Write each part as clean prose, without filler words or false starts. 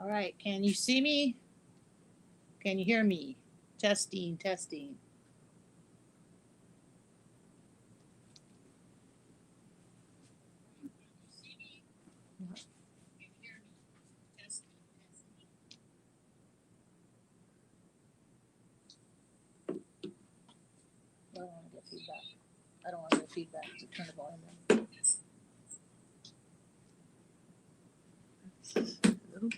All right, can you see me? Can you hear me? Testing, testing. I don't want to get feedback. I don't want to get feedback, so turn the volume down. Hello?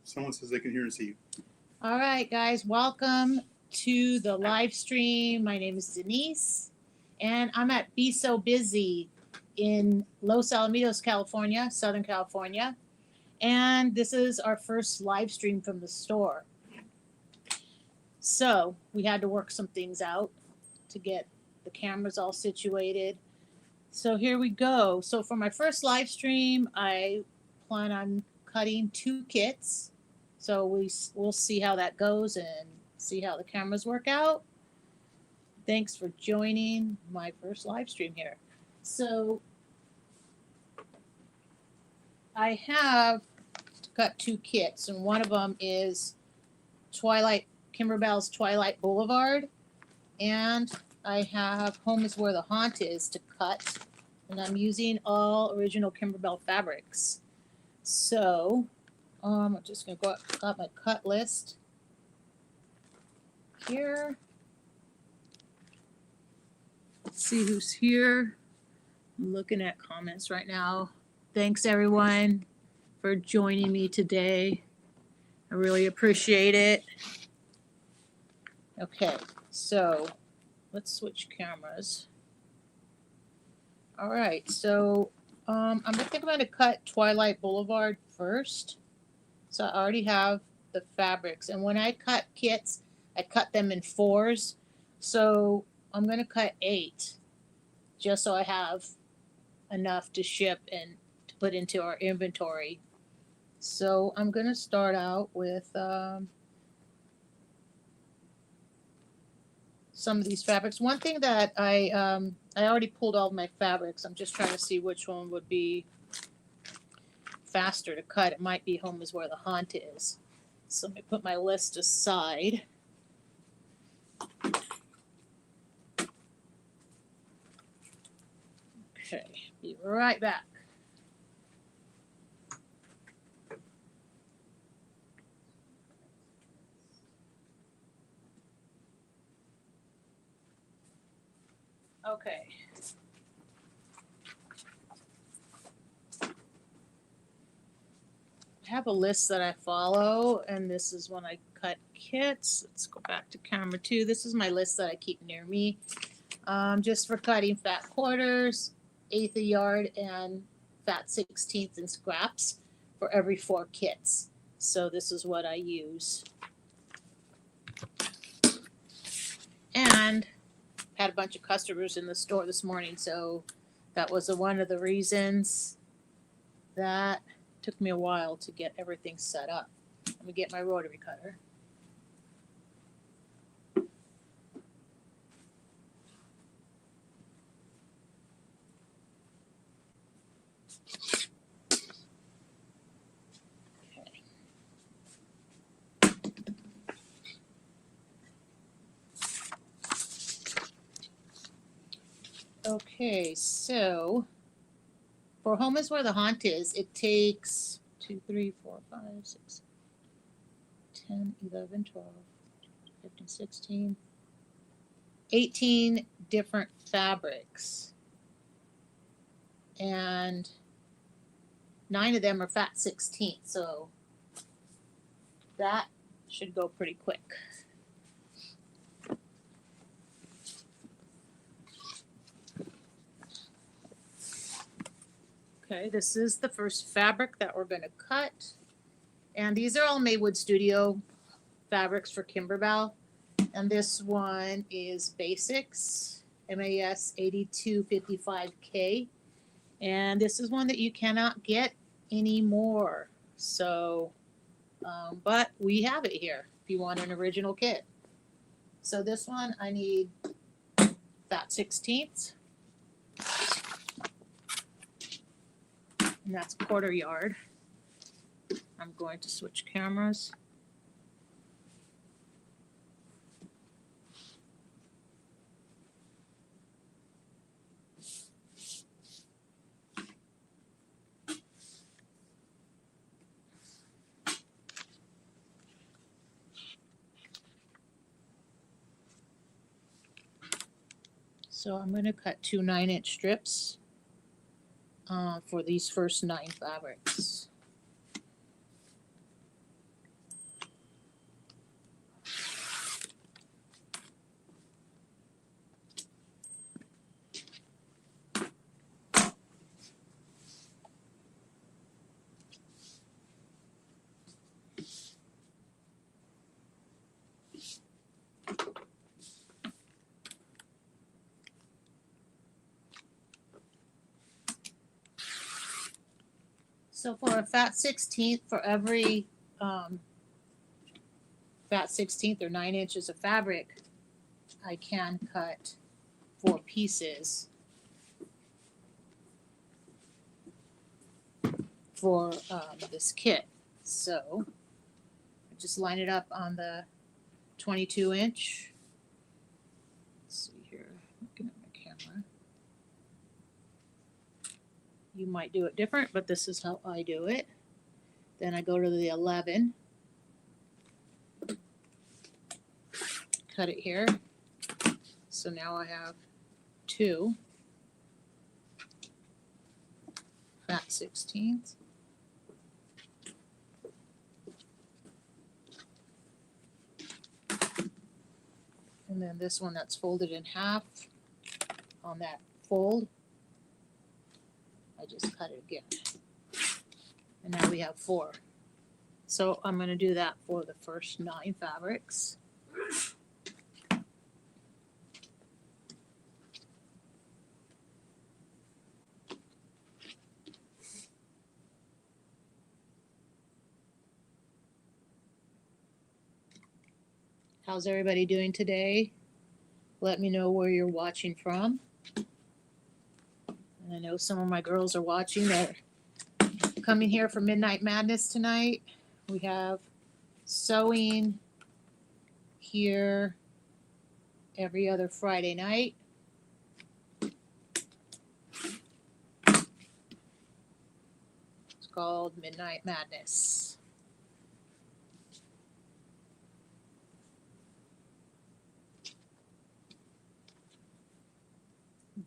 Someone says they can hear and see you. All right, guys, welcome to the live stream. My name is Denise, and I'm at Be Sew Bizzy in Los Alamitos, California, Southern California. And this is our first live stream from the store. So we had to work some things out to get the cameras all situated. So here we go. So for my first live stream, I plan on cutting 2 kits. So we'll see how that goes and see how the cameras work out. Thanks for joining my first live stream here. So I have got 2 kits, and one of them is Kimberbell's Twilight Boo-levard, and I have Home is Where the Haunt Is to cut, and I'm using all original Kimberbell fabrics. So I'm just gonna got my cut list here. Let's see who's here. I'm looking at comments right now. Thanks everyone for joining me today. I really appreciate it. Okay, so let's switch cameras. All right, so I think I'm going to cut Twilight Boo-levard first. So I already have the fabrics, and when I cut kits, I cut them in 4s. So I'm going to cut 8, just so I have enough to ship and to put into our inventory. So I'm going to start out with some of these fabrics. One thing that I already pulled all of my fabrics. I'm just trying to see which one would be faster to cut. It might be Home is Where the Haunt Is. So let me put my list aside. Okay, be right back. Okay. I have a list that I follow, and this is when I cut kits. Let's go back to camera 2. This is my list that I keep near me, just for cutting fat quarters, 1/8 a yard, and fat 1/16 and scraps for every 4 kits. So this is what I use. And had a bunch of customers in the store this morning, so that was one of the reasons that took me a while to get everything set up. Let me get my rotary cutter. Okay, so for Home is Where the Haunt Is, it takes 2, 3, 4, 5, 6, 10, 11, 12, 15, 16, 18 different fabrics. And 9 of them are fat 16th, so that should go pretty quick. Okay, this is the first fabric that we're gonna cut. And these are all Maywood Studio fabrics for Kimberbell. And this one is Basics, MAS 8255K. And this is one that you cannot get anymore. So, but we have it here if you want an original kit. So this one I need fat 16ths. And that's 1/4 yard. I'm going to switch cameras. So I'm going to cut 2 9-inch strips for these first 9 fabrics. So for a fat 16th, for every fat 16th or 9 inches of fabric, I can cut 4 pieces for this kit. So I just line it up on the 22 inch. Let's see here, looking at my camera. You might do it different, but this is how I do it. Then I go to the 11. Cut it here. So now I have 2 fat 16ths. And then this one that's folded in half on that fold, I just cut it again. And now we have 4. So I'm going to do that for the first 9 fabrics. How's everybody doing today? Let me know where you're watching from. And I know some of my girls are watching. They're coming here for Midnight Madness tonight. We have sewing here every other Friday night. It's called Midnight Madness.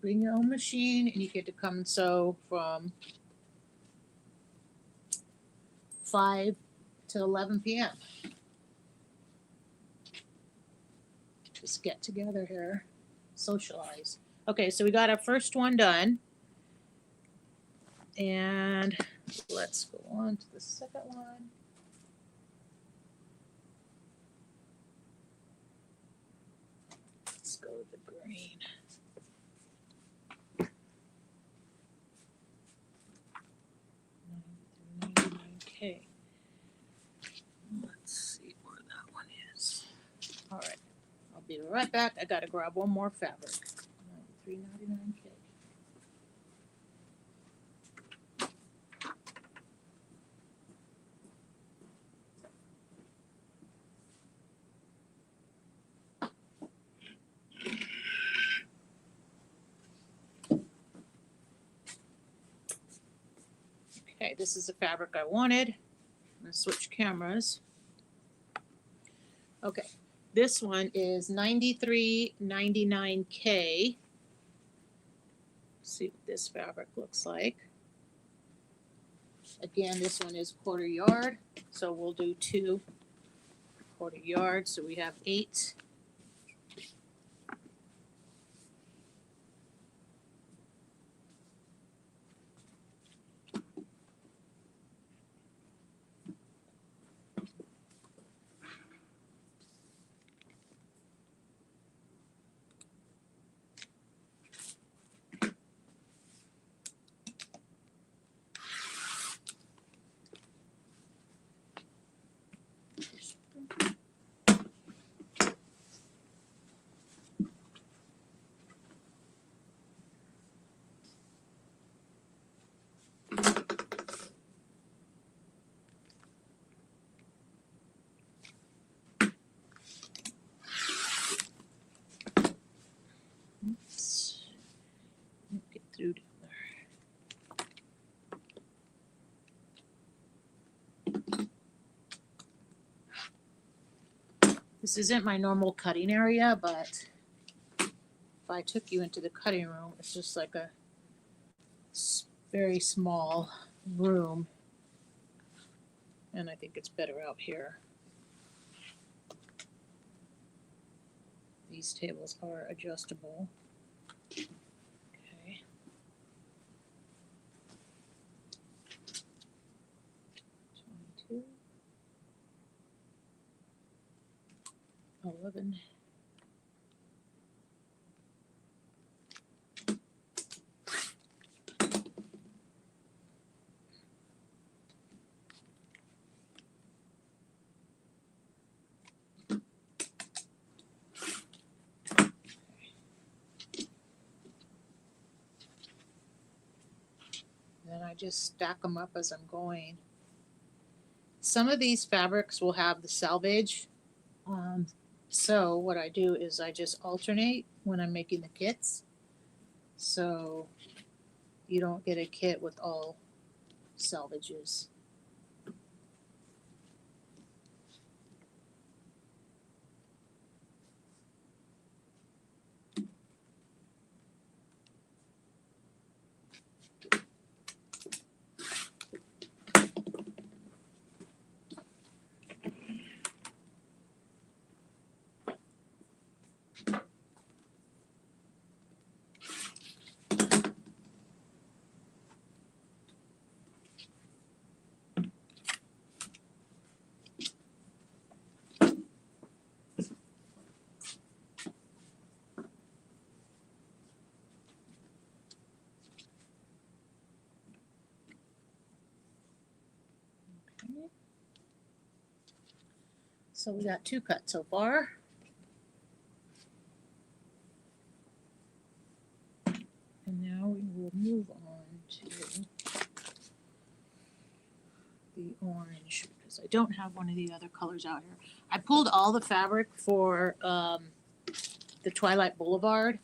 Bring your own machine and you get to come and sew from 5 to 11 p.m. Just get together here, socialize. Okay, so we got our first one done. And let's go on to the second one. Let's go with the green. Okay. Let's see where that one is. All right. I'll be right back. I got to grab one more fabric. $3.99K. Okay, this is the fabric I wanted. I'm going to switch cameras. Okay, this one is $93.99K. See what this fabric looks like. Again, this one is 1/4 yard, so we'll do 2 1/4 yards, so we have 8. This isn't my normal cutting area, but if I took you into the cutting room, it's just like a very small room. And I think it's better out here. These tables are adjustable. Okay. 22. 11. Then I just stack them up as I'm going. Some of these fabrics will have the selvage. So what I do is I just alternate when I'm making the kits. So you don't get a kit with all selvages. So we got 2 cuts so far. And now we will move on to the orange because I don't have one of the other colors out here. I pulled all the fabric for the Twilight Boo-levard.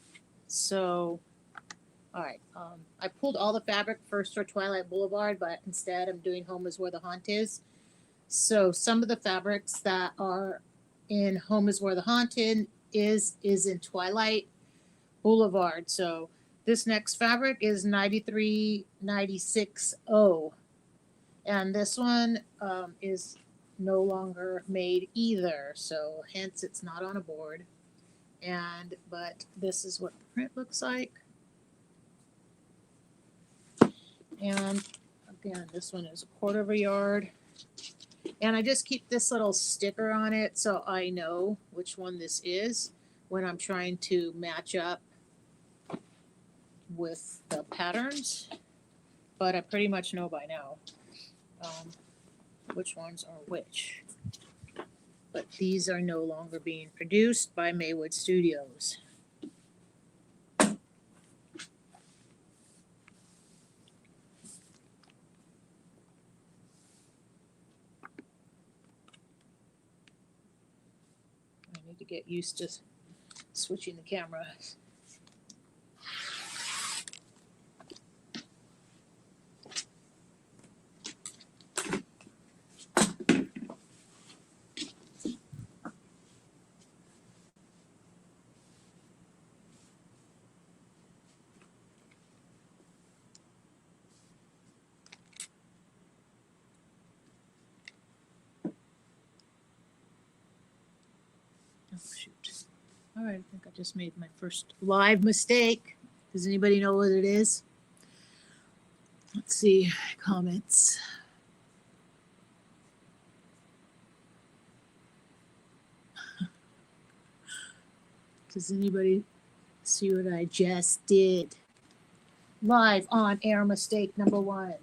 So, all right, I pulled all the fabric first for Twilight Boo-levard, but instead I'm doing Home is Where the Haunt Is. So some of the fabrics that are in Home is Where the Haunted is in Twilight Boo-levard. So this next fabric is 9396O. And this one is no longer made either. So hence it's not on a board. But this is what the print looks like. And again, this one is 1/4 yard. And I just keep this little sticker on it so I know which one this is when I'm trying to match up with the patterns. But I pretty much know by now which ones are which. But these are no longer being produced by Maywood Studios. I need to get used to switching the camera. Oh, shoot. All right, I think I just made my first live mistake. Does anybody know what it is? Let's see, comments. Does anybody see what I just did? Live on air mistake number 1.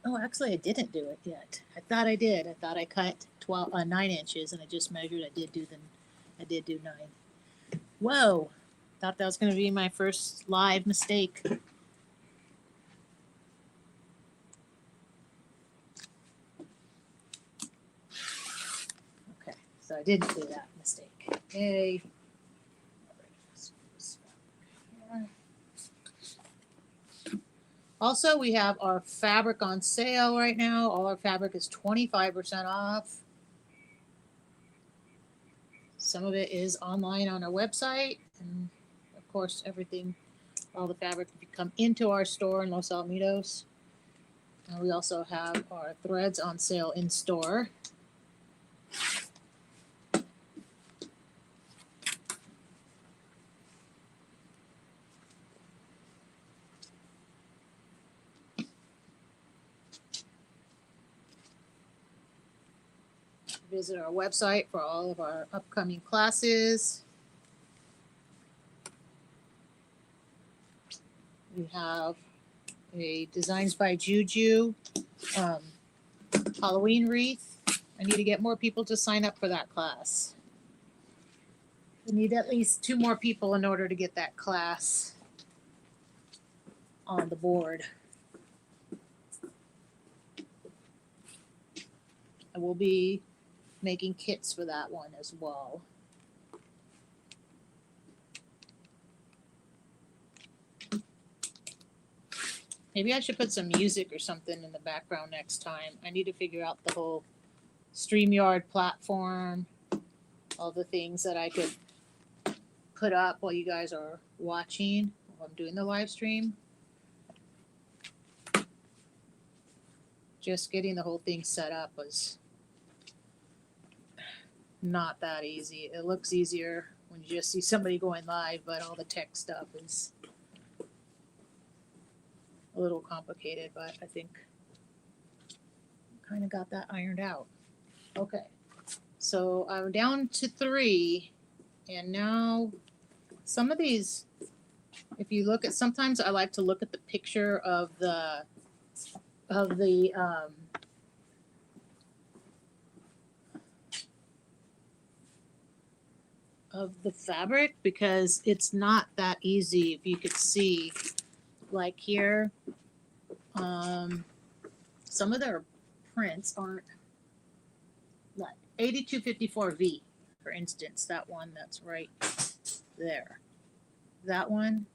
Oh, actually, I didn't do it yet. I thought I did. I thought I cut 9 inches, and I just measured. I did do 9. Whoa! Thought that was going to be my first live mistake. Okay, so I didn't do that mistake. Yay! Also, we have our fabric on sale right now. All our fabric is 25% off. Some of it is online on our website. And of course, everything, all the fabric, if you come into our store in Los Alamitos. And we also have our threads on sale in store. Visit our website for all of our upcoming classes. We have a Designs by Juju Halloween wreath. I need to get more people to sign up for that class. We need at least 2 more people in order to get that class on the board. I will be making kits for that one as well. Maybe I should put some music or something in the background next time. I need to figure out the whole StreamYard platform, all the things that I could put up while you guys are watching, while I'm doing the live stream. Just getting the whole thing set up was not that easy. It looks easier when you just see somebody going live, but all the tech stuff is a little complicated, but I think kind of got that ironed out. Okay, so I'm down to 3, and now some of these, if you look at, sometimes I like to look at the picture of the fabric, because it's not that easy. If you could see, like here, some of their prints aren't, like 8254V, for instance, that one that's right there. That one,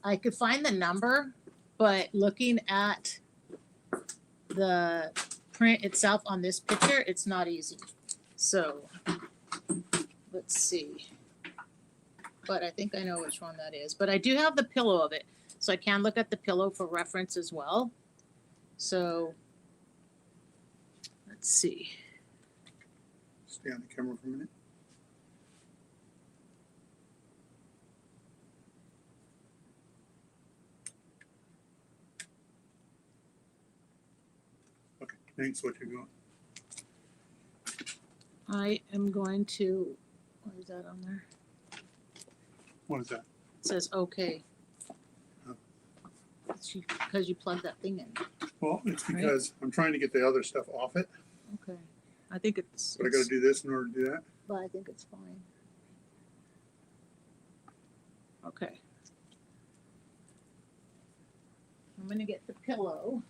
I could find the number, but looking at the print itself on this picture, it's not easy. So let's see. But I think I know which one that is. But I do have the pillow of it, so I can look at the pillow for reference as well. So let's see. Stay on the camera for a minute. Okay, thanks. What you're going. I am going to, what is that on there? What is that? It says okay. Oh. Because you plugged that thing in. Well, it's because I'm trying to get the other stuff off it. Okay. I think it's. But I got to do this in order to do that. But I think it's fine. Okay. I'm going to get the pillow.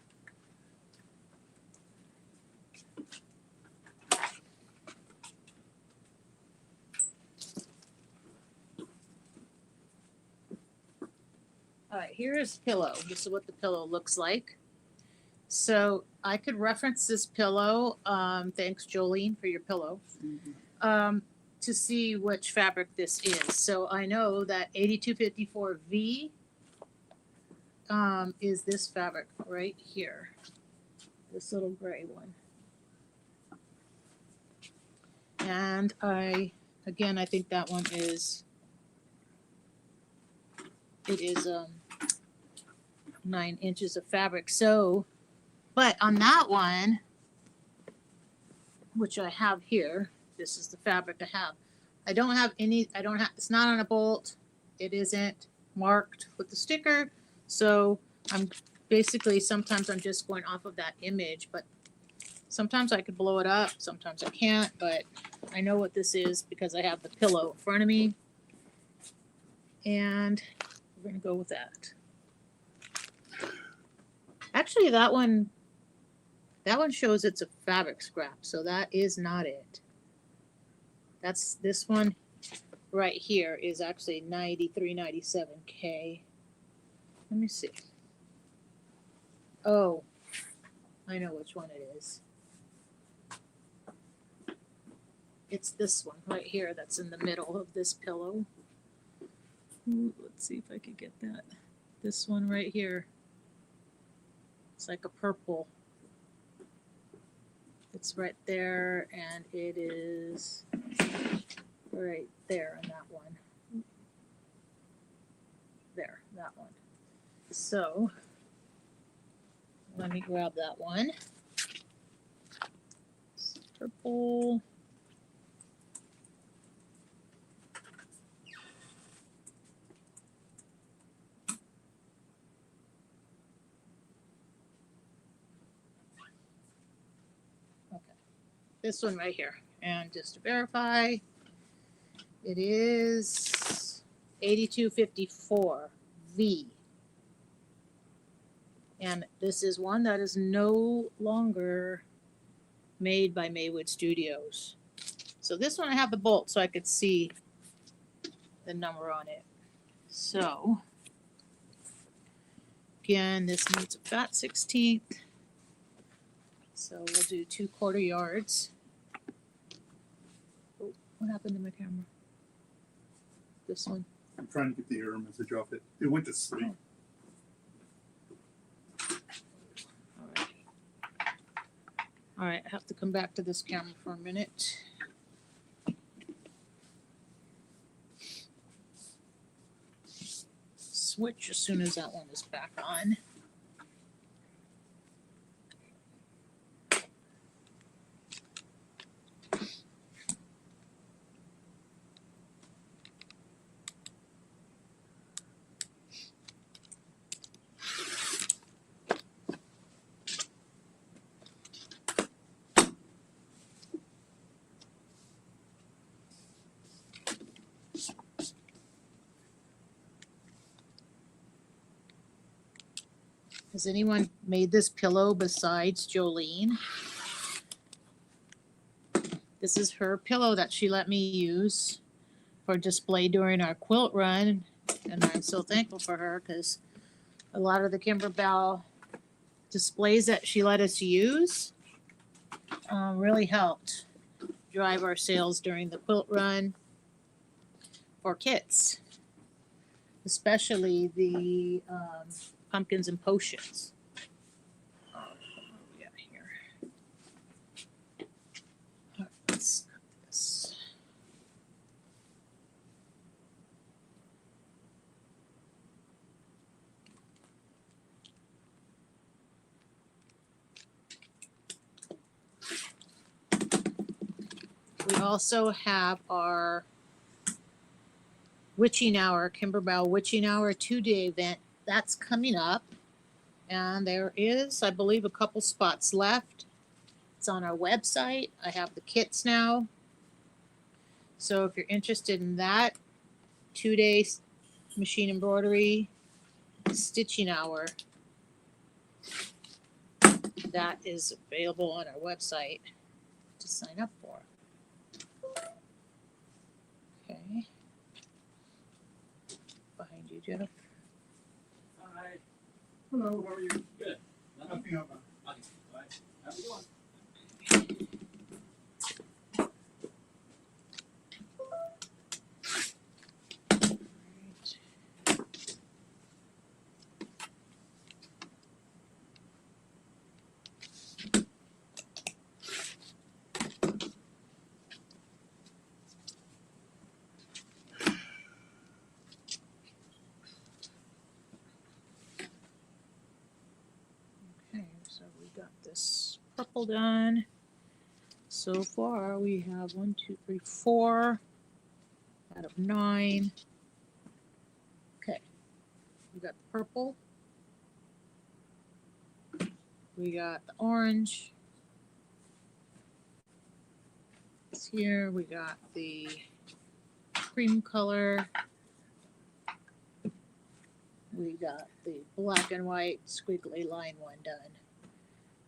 All right, here is pillow. This is what the pillow looks like. So I could reference this pillow. Thanks, Jolene, for your pillow. Mm-hmm. To see which fabric this is. So I know that 8254V is this fabric right here. This little gray one. And I think that one is, it is 9 inches of fabric. So, but on that one, which I have here, this is the fabric I have. I don't have any, it's not on a bolt. It isn't marked with the sticker. So I'm basically, sometimes I'm just going off of that image, but sometimes I could blow it up. Sometimes I can't, but I know what this is because I have the pillow in front of me. And we're going to go with that. Actually, that one shows it's a fabric scrap, so that is not it. That's this one right here is actually 93.97K. Let me see. Oh, I know which one it is. It's this one right here that's in the middle of this pillow. Ooh, let's see if I could get that. This one right here. It's like a purple. It's right there, and it is right there in that one. There, that one. So, let me grab that one. It's purple. This one right here. And just to verify, it is 8254 V. And this is one that is no longer made by Maywood Studios. So this one I have the bolt so I could see the number on it. So, again, this needs a fat 16th. So we'll do 2/4 yards. Oh, what happened to my camera? This one. I'm trying to get the error message off it. It went to sleep. All right. All right, I have to come back to this camera for a minute. Switch as soon as that one is back on. Has anyone made this pillow besides Jolene? This is her pillow that she let me use for display during our quilt run. And I'm so thankful for her because a lot of the Kimberbell displays that she let us use really helped drive our sales during the quilt run for kits, especially the pumpkins and potions. What we got here? All right, let's cut this. We also have our Witching Hour, Kimberbell Witching Hour 2-day event. That's coming up. And there is, I believe, a couple spots left. It's on our website. I have the kits now. So if you're interested in that, 2-day machine embroidery, stitching hour, that is available on our website to sign up for. Okay. Behind you, Jeff. Hi. Hello, how are you? Good. Nothing up. Nothing. All right. How are you doing? Okay, so we got this purple done. So far, we have 1, 2, 3, 4 out of 9. Okay, we got the purple. We got the orange. It's here. We got the cream color. We got the black and white squiggly line one done.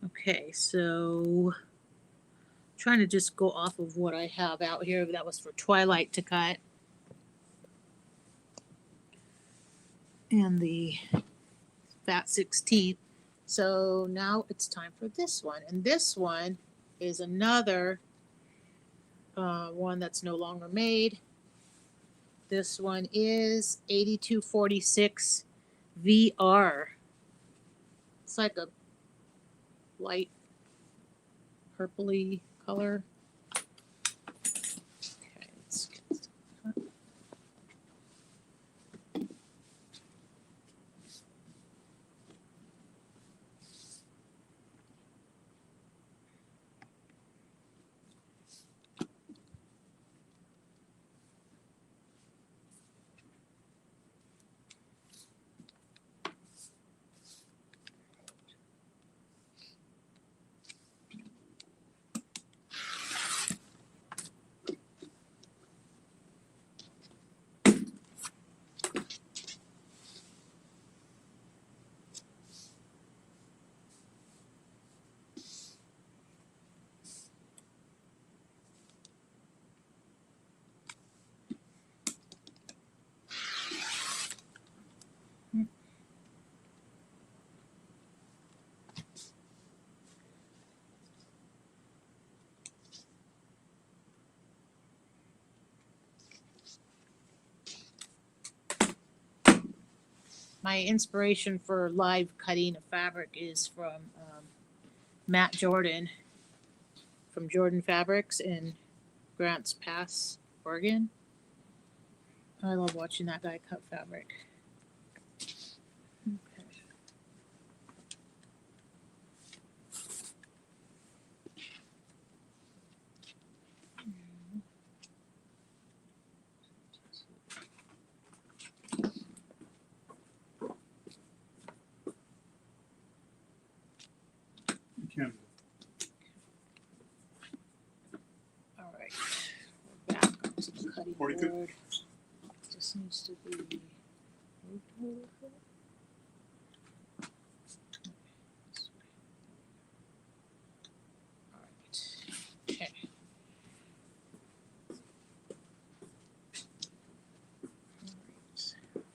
Okay, so trying to just go off of what I have out here. That was for Twilight to cut. And the fat 16th So now it's time for this one. And this one is another one that's no longer made. This one is 8246 VR. It's like a light purpley color. Okay, let's get this. My inspiration for live cutting of fabric is from Matt Jordan from Jordan Fabrics in Grants Pass, Oregon. I love watching that guy cut fabric. Okay. You can. All right. We're back onto the cutting 42. board. Just needs to be moved a little bit. All right. Okay.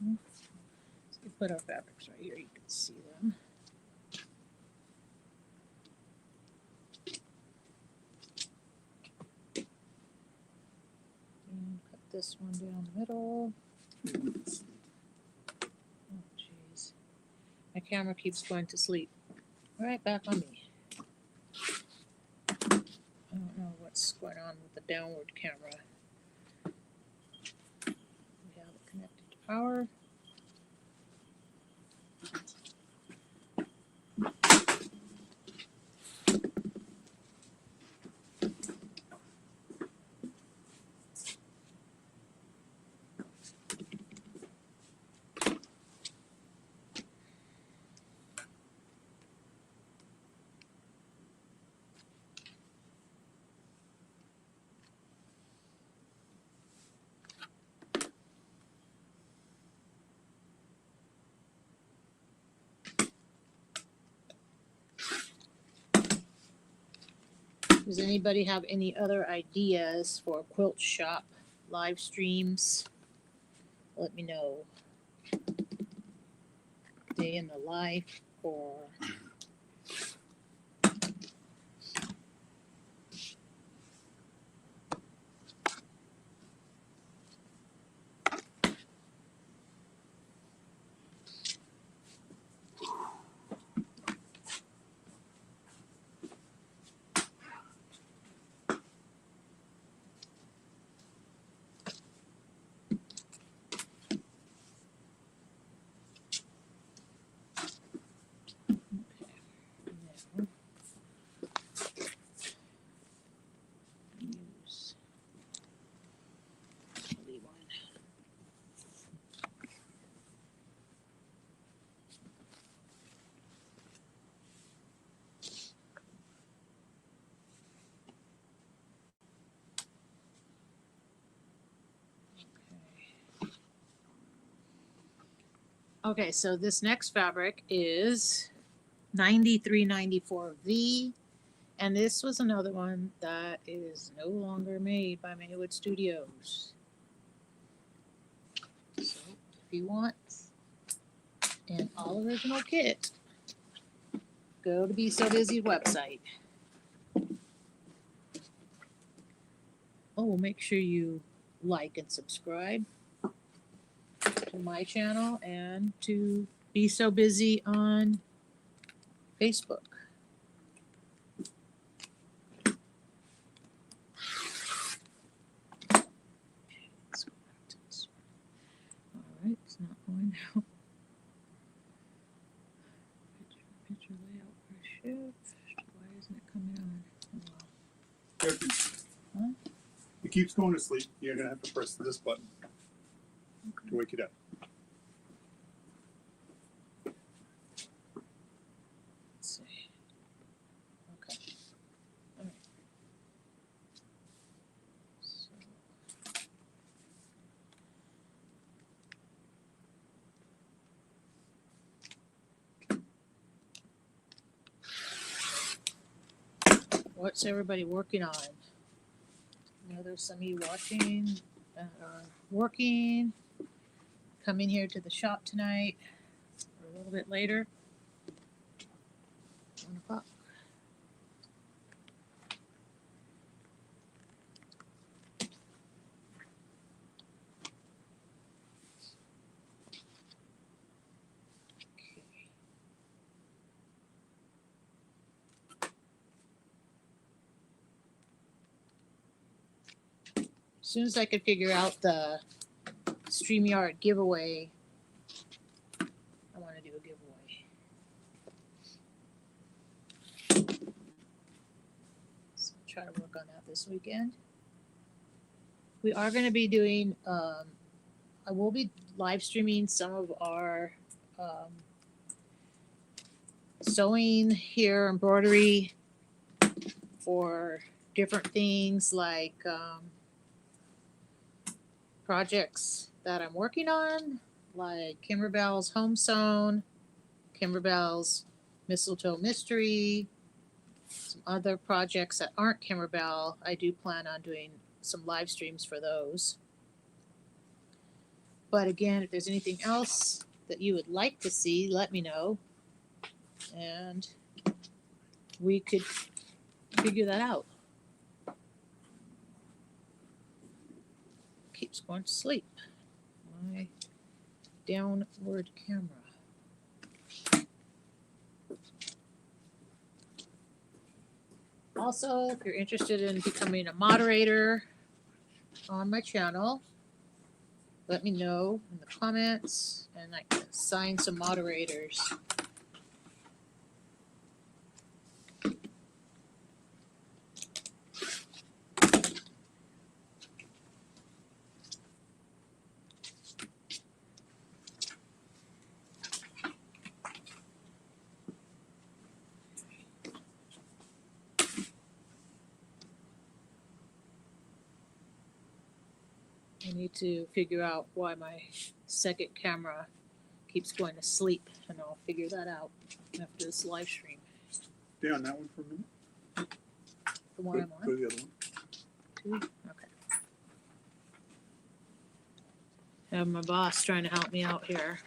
All right. So we put our fabrics right here. You can see them. And cut this one down the middle. Oh, jeez. My camera keeps going to sleep. All right, back on me. I don't know what's going on with the downward camera. We have it connected to power. Does anybody have any other ideas for quilt shop live streams? Let me know. Day in the life or no. Use only one. Okay, so this next fabric is 9394V, and this was another one that is no longer made by Maywood Studios. So if you want an all original kit, go to Be Sew Bizzy website. Oh, make sure you like and subscribe to my channel and to Be Sew Bizzy on Facebook. Let's go back to this one. All right, it's not going now. Picture layout for shift. Why isn't it coming on? Oh, well. Huh? It keeps going to sleep. You're gonna have to press this button to wake it up. Let's see. Okay. All right. So. What's everybody working on? I know there's some of you watching that are working, coming here to the shop tonight or a little bit later. 1 o'clock. Okay. As soon as I could figure out the StreamYard giveaway, I want to do a giveaway. So I'll try to work on that this weekend. We are going to be doing, I will be live streaming some of our sewing here, embroidery for different things like projects that I'm working on, like Kimberbell's Home Sewn, Kimberbell's Mistletoe Mystery, some other projects that aren't Kimberbell. I do plan on doing some live streams for those. But again, if there's anything else that you would like to see, let me know. And we could figure that out. Keeps going to sleep. My downward camera. Also, if you're interested in becoming a moderator on my channel, let me know in the comments and I can assign some moderators. I need to figure out why my second camera keeps going to sleep, and I'll figure that out after this live stream. Stay on that one for a minute. The one I'm Go on? to the other one. 2? Okay. I have my boss trying to help me out here.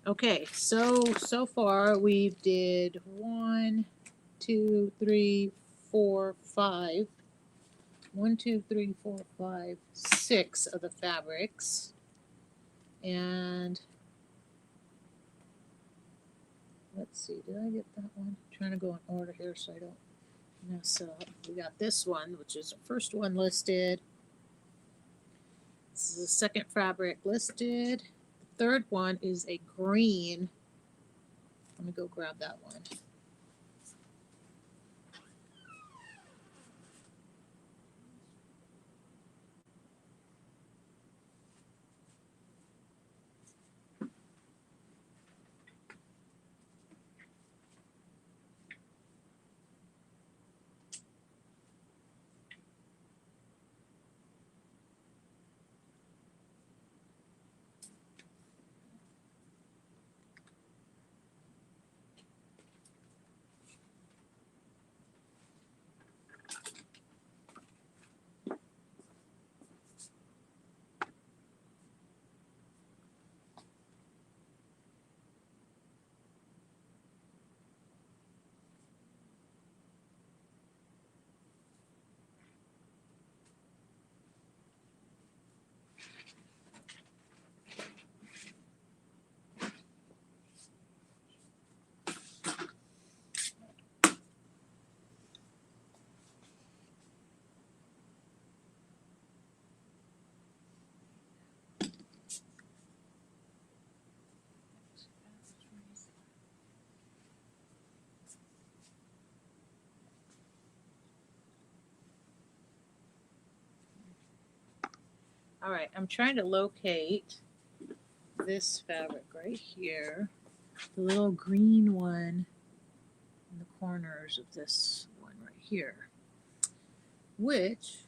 Okay, so far we did 1, 2, 3, 4, 5. 1, 2, 3, 4, 5, 6 of the fabrics. And let's see, did I get that one? I'm trying to go in order here so I don't mess up. We got this one, which is the first one listed. This is the second fabric listed. The third one is a green. Let me go grab that one. All right, I'm trying to locate this fabric right here, the little green one in the corners of this one right here, which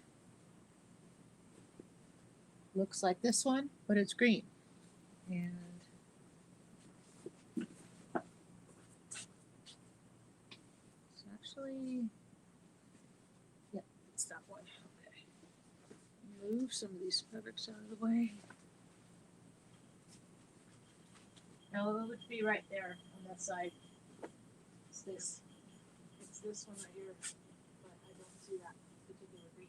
looks like this one, but it's green. And it's actually, yeah, it's that one. Okay. Move some of these fabrics out of the way. Now it would be right there on that side. It's this. It's this one right here, but I don't see that particular green.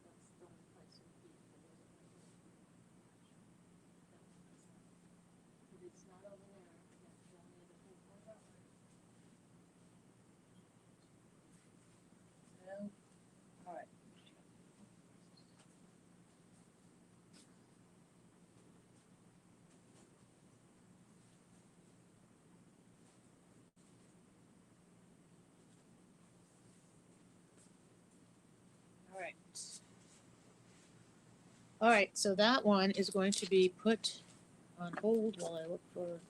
That's the only place it would be if it wasn't right here. If it's not over there, yeah, the only other place like that one. No. All right. All right. All right, so that one is going to be put on hold while I look for,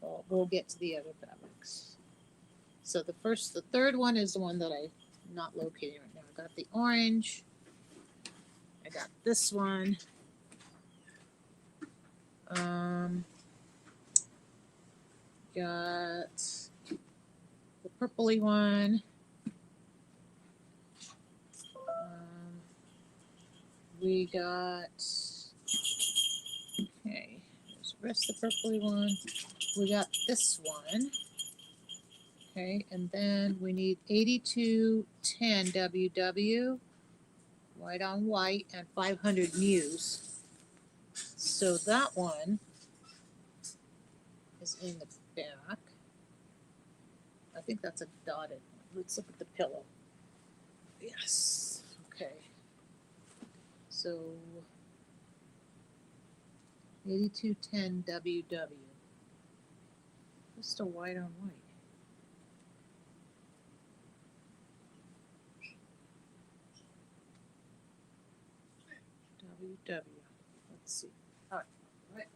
well, we'll get to the other fabrics. So the third one is the one that I'm not locating right now. I got the orange. I got this one. Got the purpley one. We got, okay, there's the rest of the purpley one. We got this one. Okay, and then we need 8210 WW, white on white, and 500 Muse. So that one is in the back. I think that's a dotted one. Let's look at the pillow. Yes. Okay. So 8210 WW. Just a white on white. WW. Let's see. All right. Right.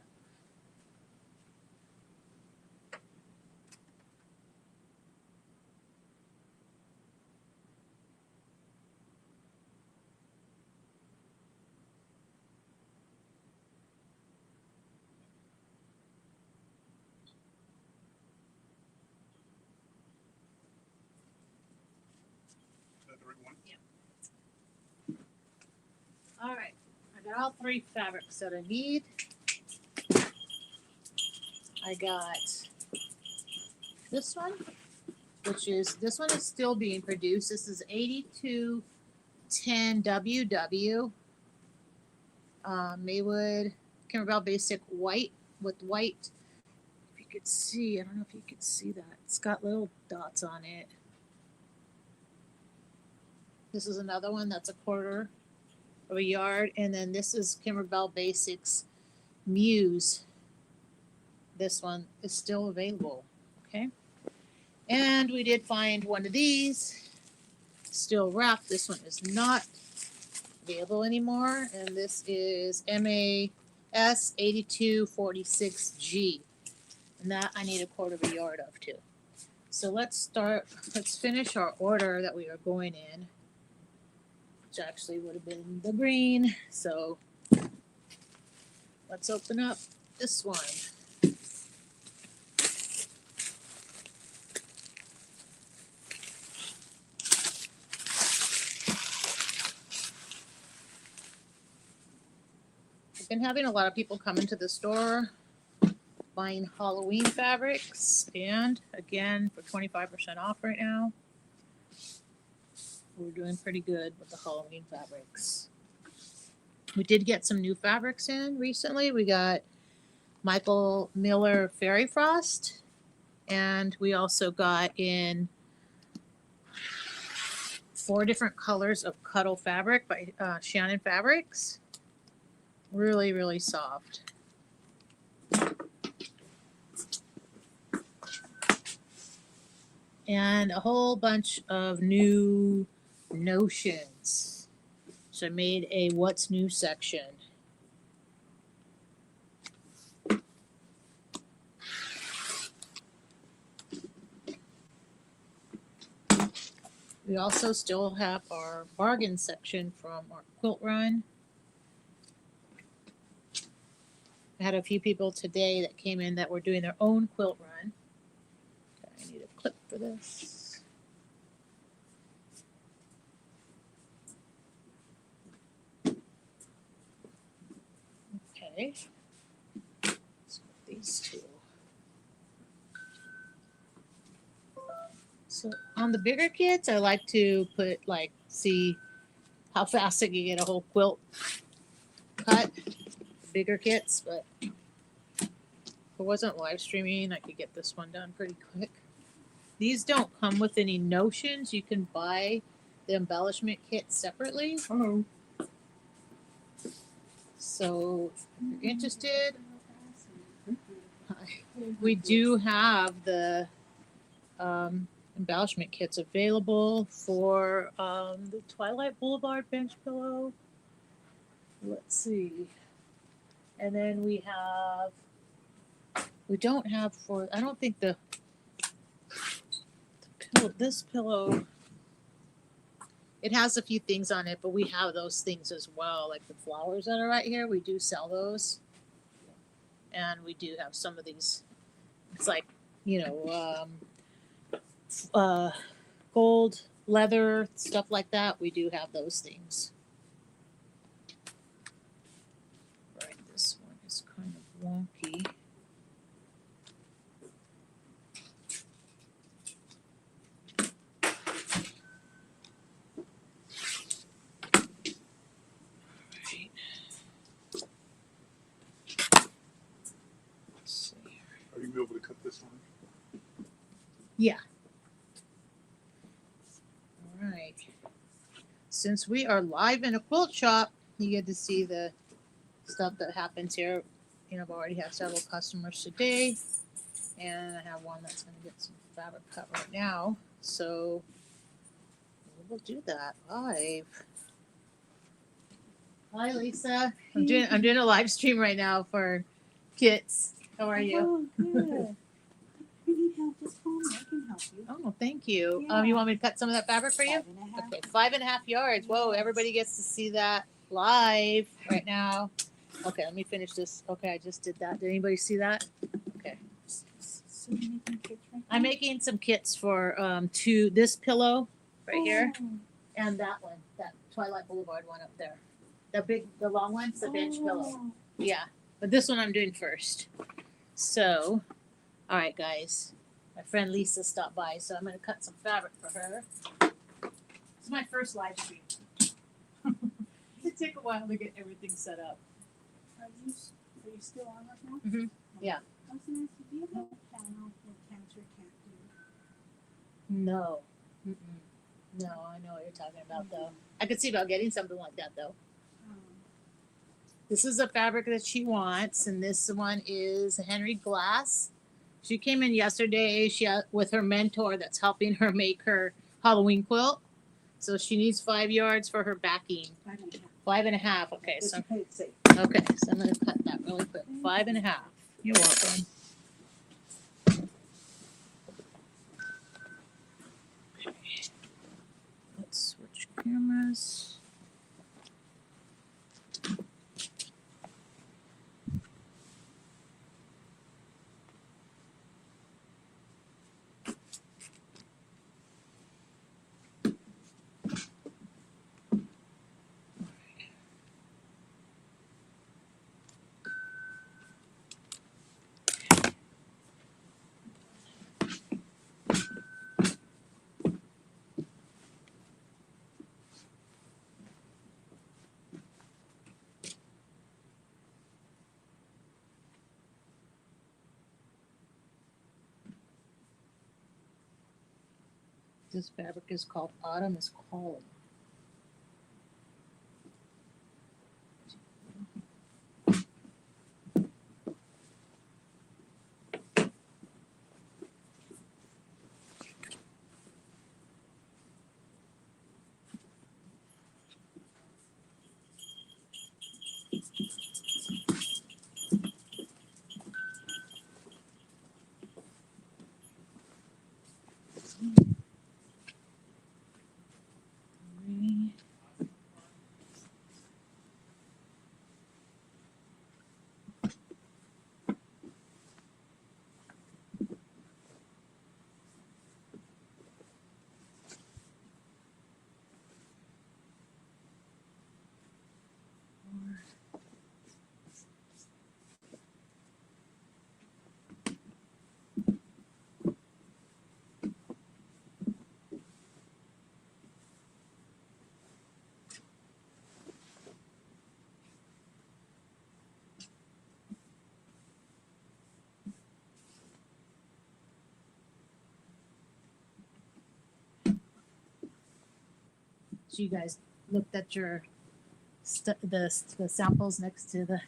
Is that the right one? All right. I got all three fabrics that I need. I got this one, this one is still being produced. This is 8210 WW. Maywood Kimberbell Basic White with white. If you could see, I don't know if you could see that. It's got little dots on it. This is another one that's a quarter of a yard. And then this is Kimberbell Basics Muse. This one is still available. Okay. And we did find one of these still wrapped. This one is not available anymore. And this is MAS 8246G. And that I need a quarter of a yard of too. So let's finish our order that we are going in, which actually would have been the green. So let's open up this one. I've been having a lot of people come into the store buying Halloween fabrics, and again, for 25% off right now. We're doing pretty good with the Halloween fabrics. We did get some new fabrics in recently. We got Michael Miller Fairy Frost, and we also got in 4 different colors of Cuddle fabric by Shannon Fabrics. Really, really soft. And a whole bunch of new notions. So I made a what's new section. We also still have our bargain section from our quilt run. I had a few people today that came in that were doing their own quilt run. Okay, I need a clip for this. Okay. Let's put these two. So on the bigger kits, I like to put see how fast I can get a whole quilt cut. Bigger kits, but if it wasn't live streaming, I could get this one done pretty quick. These don't come with any notions. You can buy the embellishment kit separately. Hello. So if you're interested, we do have the embellishment kits available for the Twilight Boo-levard bench pillow. Let's see. And then we don't have for, I don't think the pillow, this pillow, it has a few things on it, but we have those things as well, like the flowers that are right here. We do sell those. And we do have some of these. It's like, gold, leather, stuff like that. We do have those things. Right, this one is kind of wonky. Are you able to cut this one? Yeah. All right. Since we are live in a quilt shop, you get to see the stuff that happens here. I've already had several customers today, and I have one that's going to get some fabric cut right now. So we'll do that live. Hi, Lisa. I'm doing a live stream right now for kits. How are you? Oh, good. If you need help, just call me. I can help you. Oh, thank you. Yeah. You want me to cut some of that fabric for you? 5.5. Okay, 5.5 yards. Whoa, Yes. everybody gets to see that live right now. Okay, let me finish this. Okay, I just did that. Did anybody see that? Okay. So you're making kits right I'm now? making some kits for this pillow right here Oh. and that one, that Twilight Boo-levard one up there. The long one, it's the bench pillow. Oh. Yeah, but this one I'm doing first. So, all right, guys. My friend Lisa stopped by, so I'm going to cut some fabric for her. It's my first live stream. It took a while to get everything set up. Are you still on right now? Mhm. Yeah. I was gonna ask you, do you have a channel that cancer can't do? No. Mm-mm. No, I know what you're talking about, though. I could see about getting something like that, though. Um, This is a fabric that she wants, and this one is Henry Glass. She came in yesterday. With her mentor that's helping her make her Halloween quilt. So she needs 5 yards for her backing. 5.5. 5.5. Okay, But so you played safe. okay, so I'm gonna cut that really quick. 5.5. You're welcome. Okay. Let's switch cameras. This fabric is called Autumn is Calling. So you guys looked at your the samples next to the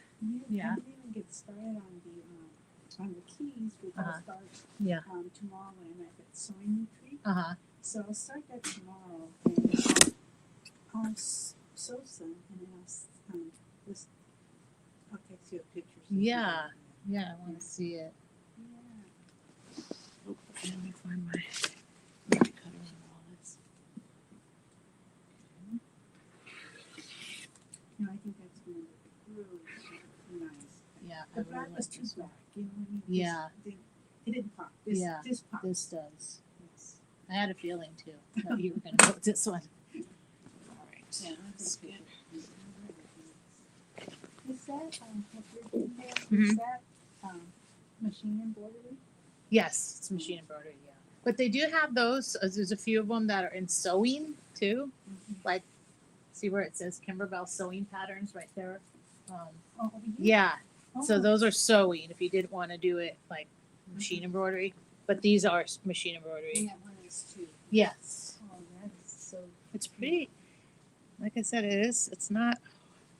Yeah. I didn't even get started on the keys, which Uh-huh. I'll start yeah. tomorrow when I'm at that sewing retreat. So I'll start that tomorrow, and I'll sew some, and then I'll text you a picture. so you can Yeah. look at it. Yeah, I want to see it. Yeah. Oh, let me find my cutter and all this. No, I think that's going to look really nice. Yeah, I The really black like was too this one. black, you know what I mean? Yeah. It didn't pop. This, Yeah. this pops. This does. Yes. I had a feeling too that you were going to go with this one. All right. Yeah, That's good. Is that what you're doing there? Mhm. Is that machine embroidery? Yes, it's machine embroidery. Yeah, but they do have those. There's a few of them that are in sewing too. Like, see where it says Kimberbell sewing patterns right there. Oh, over here? Yeah. So Oh. those are sewing. If you didn't want to do it like machine embroidery, but these are machine embroidery. Yeah, one is too. Yes, Oh, that is so. it's pretty. Like I said, it is. It's not.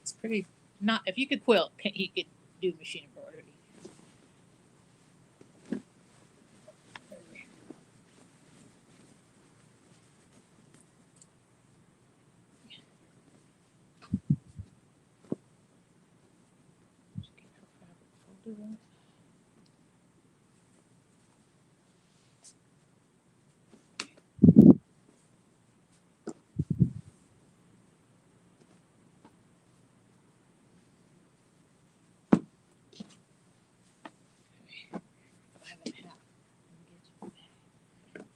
It's pretty. Not if you could quilt, you could do machine embroidery. Just get her fabric folded up. Okay. 5.5. Let me get you a bag.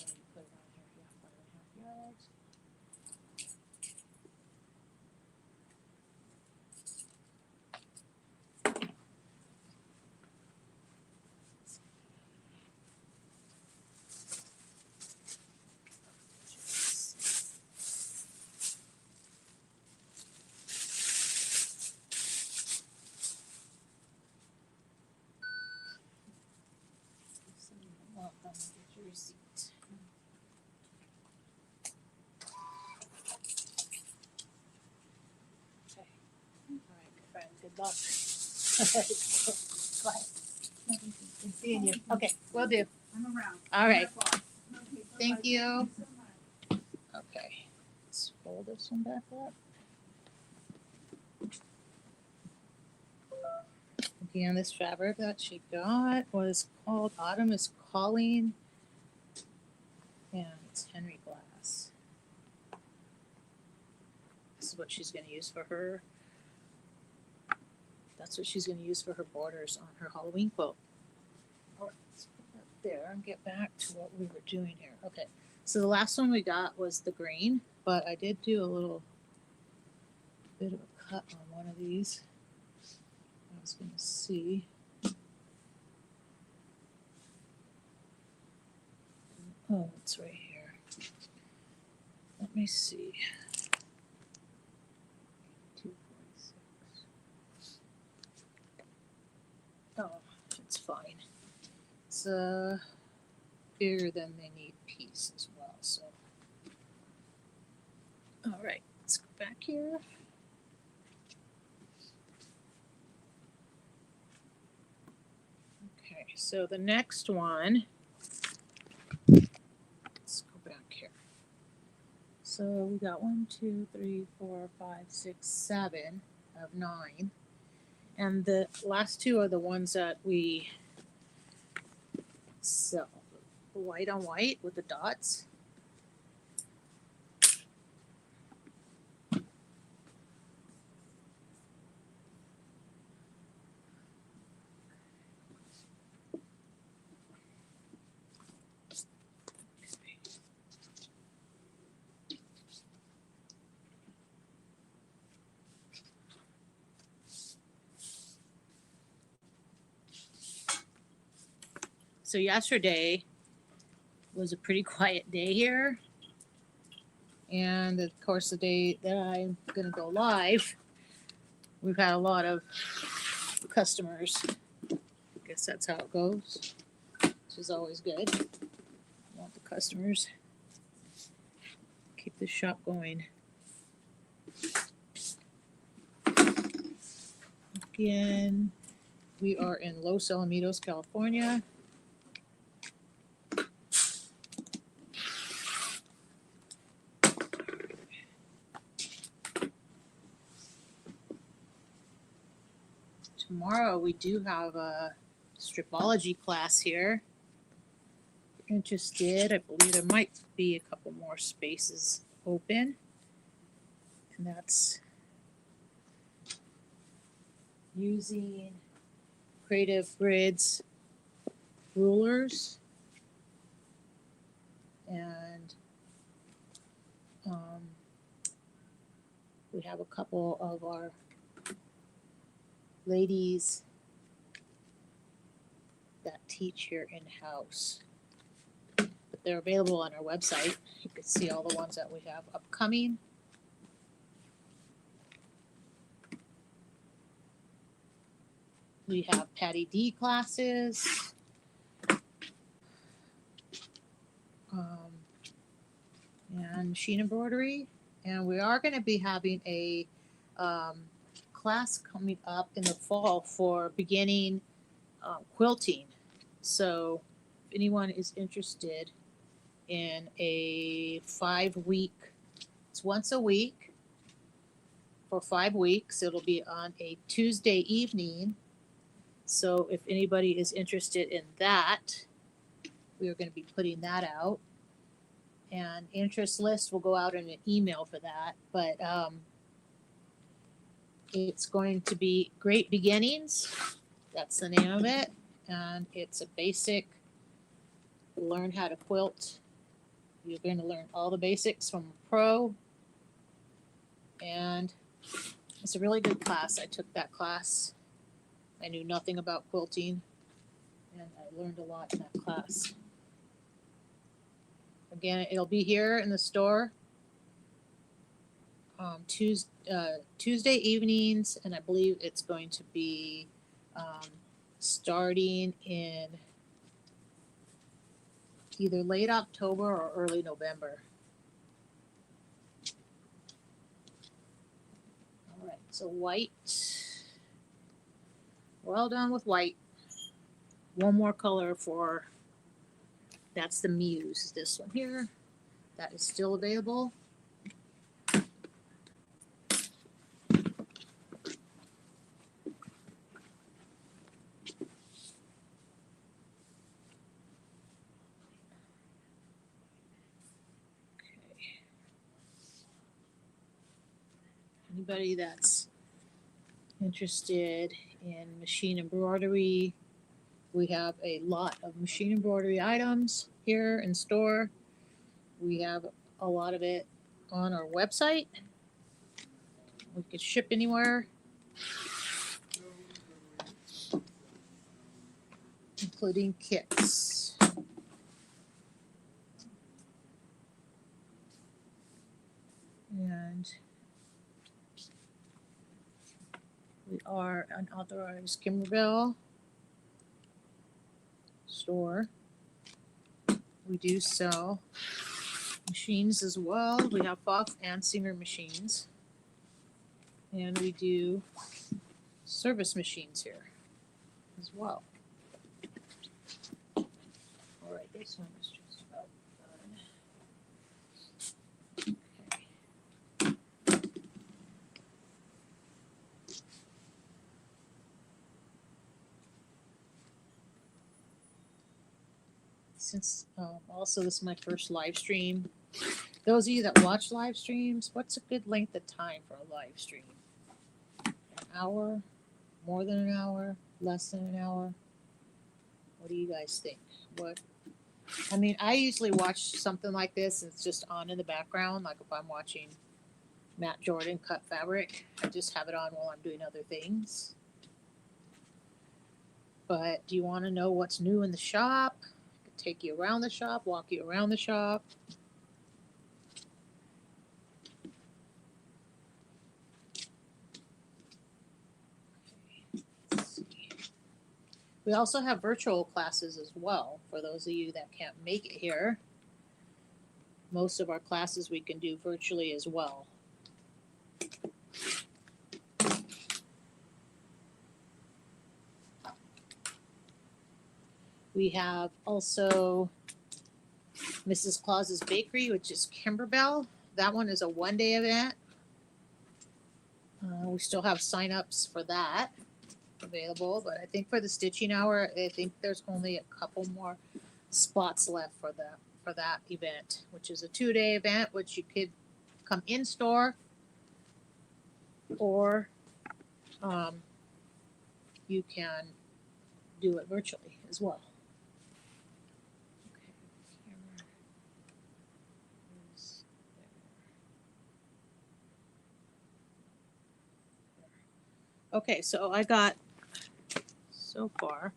Okay, put it on here. Yeah, 5.5 yards. Well, then we'll get your receipt. Okay. All right, good friend. Good luck. Bye. Good seeing you. Okay, will do. I'm around. All right. Okay, Thank bye-bye. you. Thank you so much. Okay. Let's fold this one back up. Again, this fabric that she got was called Autumn is Calling. And it's Henry Glass. This is what she's going to use for her. That's what she's going to use for her borders on her Halloween quilt. All right, let's put that there and get back to what we were doing here. Okay, so the last one we got was the green, but I did do a little bit of a cut on one of these. I was going to see. Oh, it's right here. Let me see. 246. Oh, it's fine. It's bigger than they need piece as well. So, all right, let's go back here. Okay, so the next one. Let's go back here. So we got 1, 2, 3, 4, 5, 6, 7 of 9. And the last two are the ones that we sell. The white on white with the dots. So yesterday was a pretty quiet day here. And of course the day that I'm going to go live, we've had a lot of customers. I guess that's how it goes, which is always good. I want the customers keep the shop going. Again, we are in Los Alamitos, California. Tomorrow we do have a stripology class here. If you're interested, I believe there might be a couple more spaces open. And that's using Creative Grids rulers and we have a couple of our ladies that teach here in-house. But they're available on our website. You can see all the ones that we have upcoming. We have Patty D classes. And machine embroidery. And we are going to be having a class coming up in the fall for beginning quilting. So if anyone is interested in a 5-week, it's once a week for 5 weeks. It'll be on a Tuesday evening. So if anybody is interested in that, we are going to be putting that out. And interest list will go out in an email for that. But it's going to be Great Beginnings. That's the name of it. And it's a basic learn how to quilt. You're going to learn all the basics from a pro. And it's a really good class. I took that class. I knew nothing about quilting. And I learned a lot in that class. Again, it'll be here in the store Tuesday evenings, and I believe it's going to be starting in either late October or early November. All right, so white. We're all done with white. One more color for, that's the Muse, this one here. That is still available. Anybody that's interested in machine embroidery, we have a lot of machine embroidery items here in store. We have a lot of it on our website. We could ship anywhere, including kits. And we are an authorized Kimberbell store. We do sell machines as well. We have Fox and Singer machines. And we do service machines here as well. All right, this one is just about done. Okay. Since also this is my first live stream. Those of you that watch live streams, what's a good length of time for a live stream? An hour? More than an hour? Less than an hour? What do you guys think? I mean, I usually watch something like this and it's just on in the background. Like if I'm watching Matt Jordan cut fabric, I just have it on while I'm doing other things. But do you want to know what's new in the shop? I could take you around the shop, walk you around the shop. We also have virtual classes as well for those of you that can't make it here. most of our classes we can do virtually as well. We have also Mrs. Claus's Bakery, which is Kimberbell. That one is a one-day event. We still have sign-ups for that available, but I think for the stitching hour, I think there's only a couple more spots left for that event, which is a 2-day event, which you could come in store or you can do it virtually as well. Okay, camera is there. Okay, so I got so far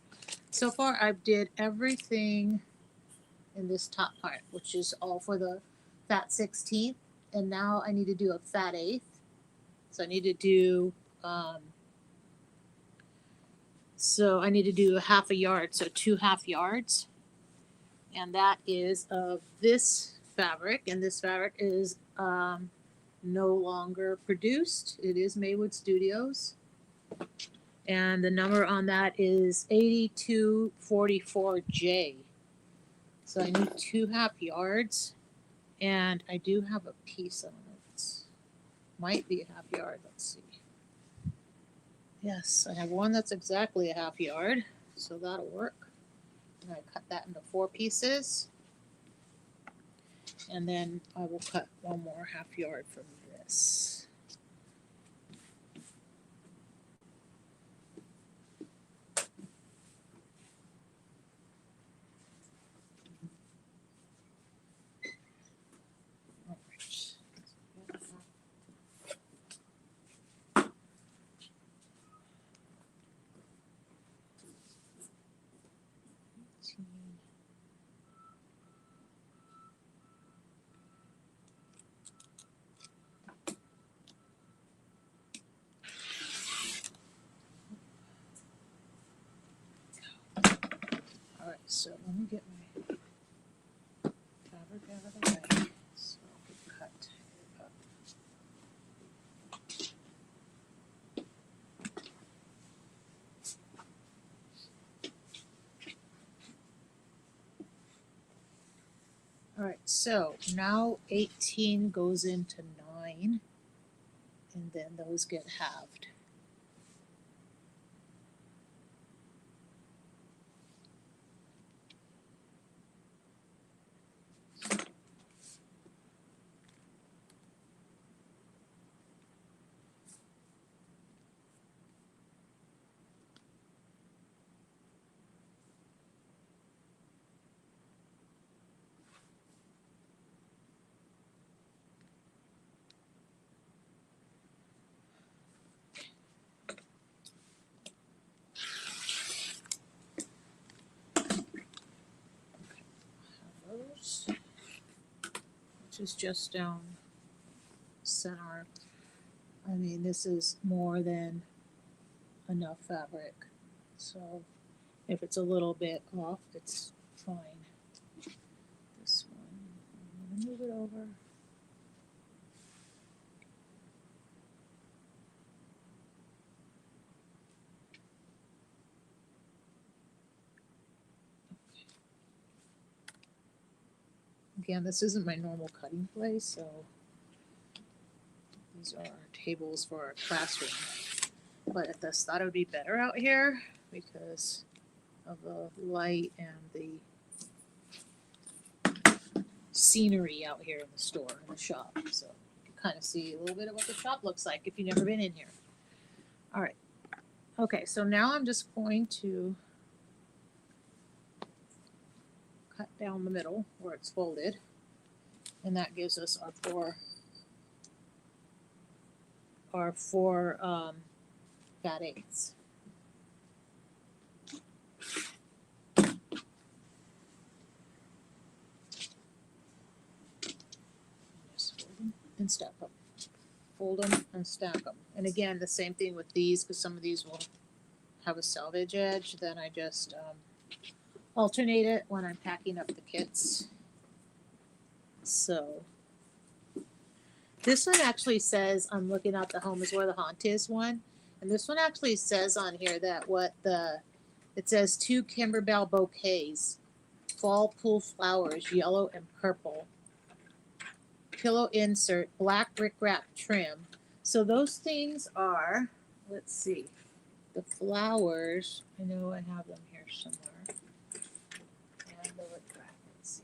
I did everything in this top part, which is all for the fat 16th, and now I need to do a fat 8th. So I need to do a half a yard, so 2 half yards, and that is of this fabric, and this fabric is no longer produced. It is Maywood Studios, and the number on that is 8244J. So I need 2 half yards, and I do have a piece. I don't know if it's might be a half yard. Let's see. Yes, I have one that's exactly a half yard, so that'll work. And I cut that into 4 pieces, and then I will cut one more half yard from this. Alright, so let me get my fabric out of the way so I can cut it up. Alright, so now 18 goes into 9, and then those get halved. Those, which is just down center. I mean, this is more than enough fabric, so if it's a little bit off, it's fine. This one, I'm gonna move it over. Again, this isn't my normal cutting place, so these are our tables for our classroom. But I just thought it would be better out here because of the light and the scenery out here in the store, in the shop. So you can kind of see a little bit of what the shop looks like if you've never been in here. All right. Okay, so now I'm just going to cut down the middle where it's folded, and that gives us our four fat 8s. Just fold them and stack them. Fold them and stack them. And again, the same thing with these, because some of these will have a selvage edge. Then I just alternate it when I'm packing up the kits. So this one actually says, I'm looking at the Home is Where the Haunt Is one. And this one actually says on here that it says 2 Kimberbell bouquets, fall pool flowers, yellow and purple. Pillow insert, black rickrack trim. So those things are, let's see, the flowers. I know I have them here somewhere. And the rickrack, let's see.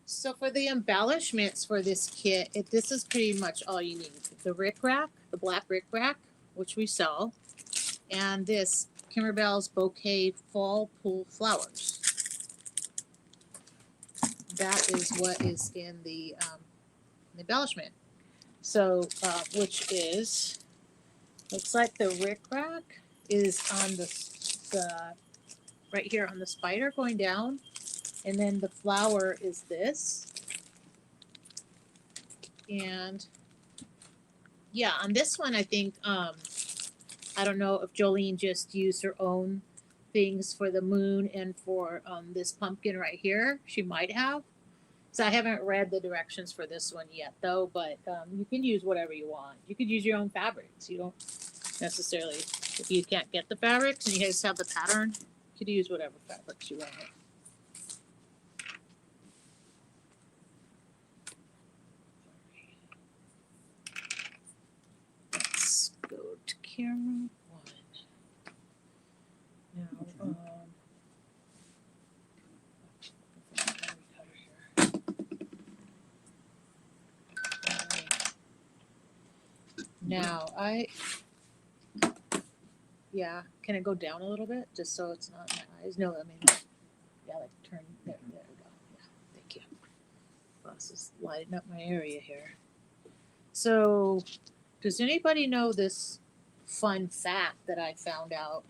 So for the embellishments for this kit, this is pretty much all you need. The rickrack, the black rickrack, which we sell, and this Kimberbell's Bouquet Fall Pool Flowers. That is what is in the embellishment. So, which is, looks like the rickrack is on the right here on the spider going down. And then the flower is this. And yeah, on this one, I think, I don't know if Jolene just used her own things for the moon and for this pumpkin right here. She might have. So I haven't read the directions for this one yet, though, but you can use whatever you want. You could use your own fabrics. You don't necessarily, if you can't get the fabrics and you guys have the pattern, you could use whatever fabrics you want. Let's go to camera 1. Now, now can it go down a little bit just so it's not in my eyes? No, I mean, yeah, like turn, there we go. Yeah, thank you. Boss is lighting up my area here. So, does anybody know this fun fact that I found out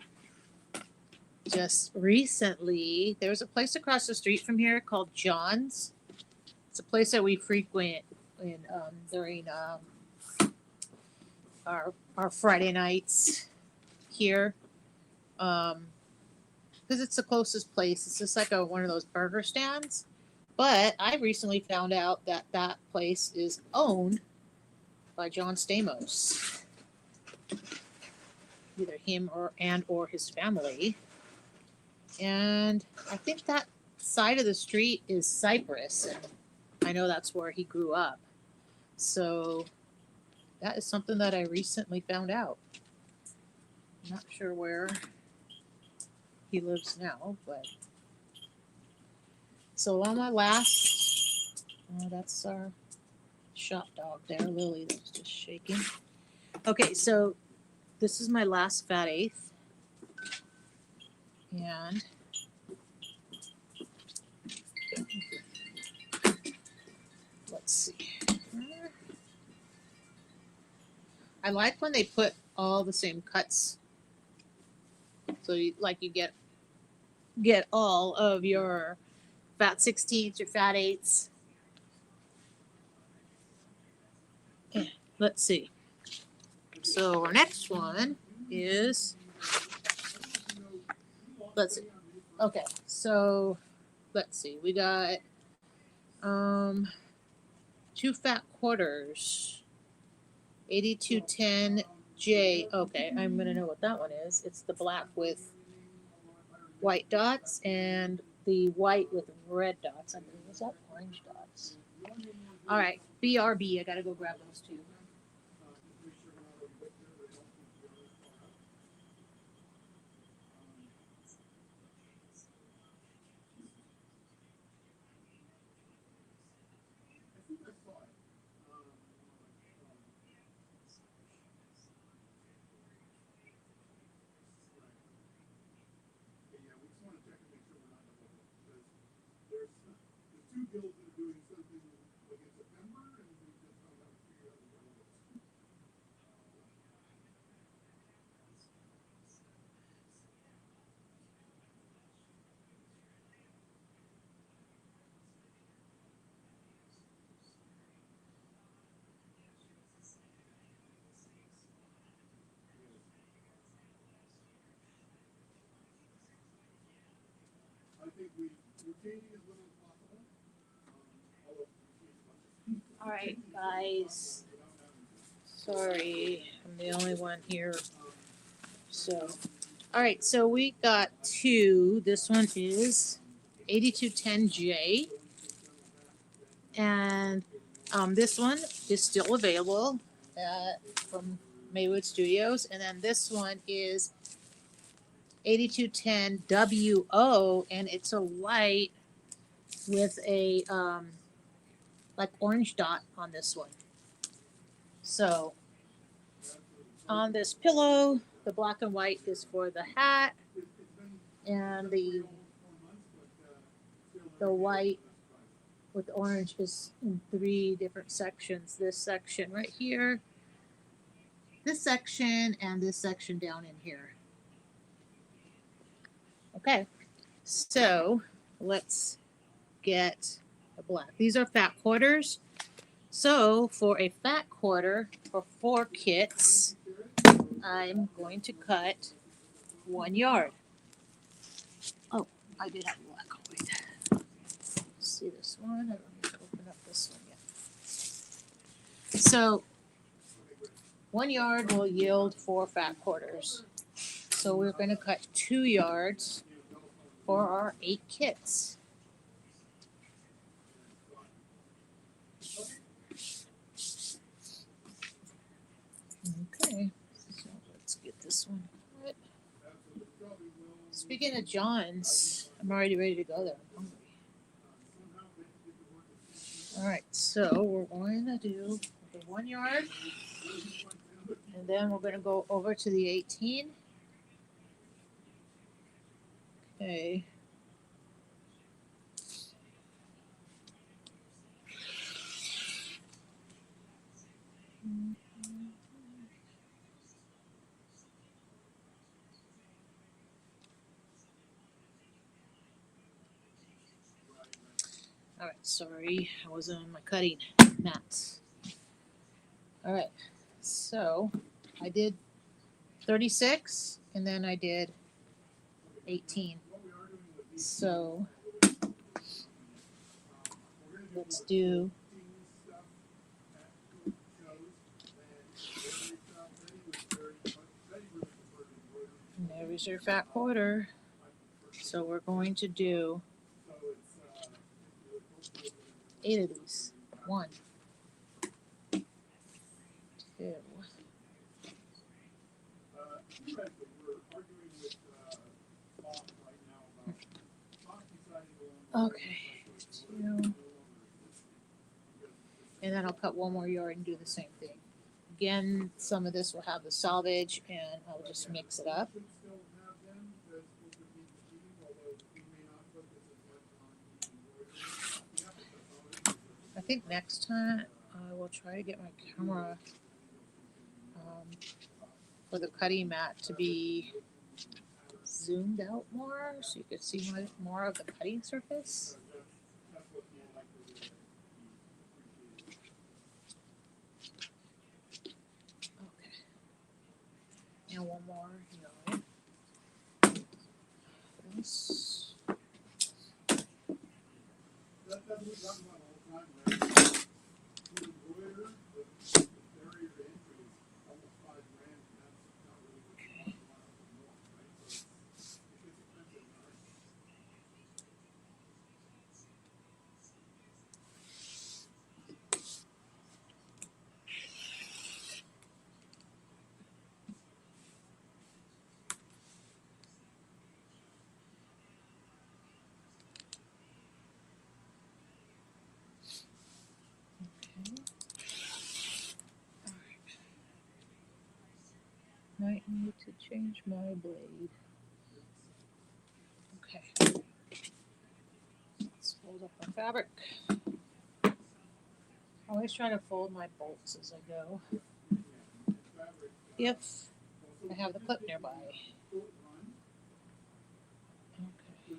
just recently? There's a place across the street from here called John's. It's a place that we frequent in during our Friday nights here, because it's the closest place. It's just like one of those burger stands. But I recently found out that that place is owned by John Stamos, either him or his family. And I think that side of the street is Cypress, and I know that's where he grew up. So that is something that I recently found out. I'm not sure where he lives now, but so on my last, that's our shop dog there, Lily, that's just shaking. Okay, so this is my last fat eighth, and let's see. I like when they put all the same cuts, so you get all of your fat 16ths, your fat eighths. Yeah, let's see. So our next one is, let's see. Okay, so let's see. We got 2 fat quarters. 8210J. Okay, I'm gonna know what that one is. It's the black with white dots and the white with red dots. I believe, is that orange dots? All right, BRB. I gotta go grab those 2. All right, guys. Sorry, I'm the only one here. So, all right, so we got two. This one is 8210J. And this one is still available from Maywood Studios. And then this one is 8210WO, and it's a light with a like orange dot on this one. So on this pillow, the black and white is for the hat, and the white with orange is in 3 different sections. This section right here, this section, and this section down in here. Okay, so let's get the black. These are fat quarters. So for a fat quarter for 4 kits, I'm going to cut 1 yard. Oh, I did have black. Wait. See this one? I don't need to open up this one yet. So 1 yard will yield 4 fat quarters. So we're going to cut 2 yards for our 8 kits. Okay, so let's get this one cut. Speaking of John's, I'm already ready to go there. I'm hungry. All right, so we're going to do the 1 yard, and then we're going to go over to the 18. Okay. All right, sorry, I wasn't on my cutting mats. All right, so I did 36, and then I did 18. So let's do. And there's your fat quarter. So we're going to do 8 of these. 1, 2. Okay, 2. And then I'll cut 1 more yard and do the same thing. Again, some of this will have the selvage, and I'll just mix it up. I think next time I will try to get my camera for the cutting mat to be zoomed out more so you can see more of the cutting surface. Okay. And 1 more yard. This. Might need to change my blade. Okay. Let's fold up my fabric. I always try to fold my bolts as I go, if I have the clip nearby. Okay.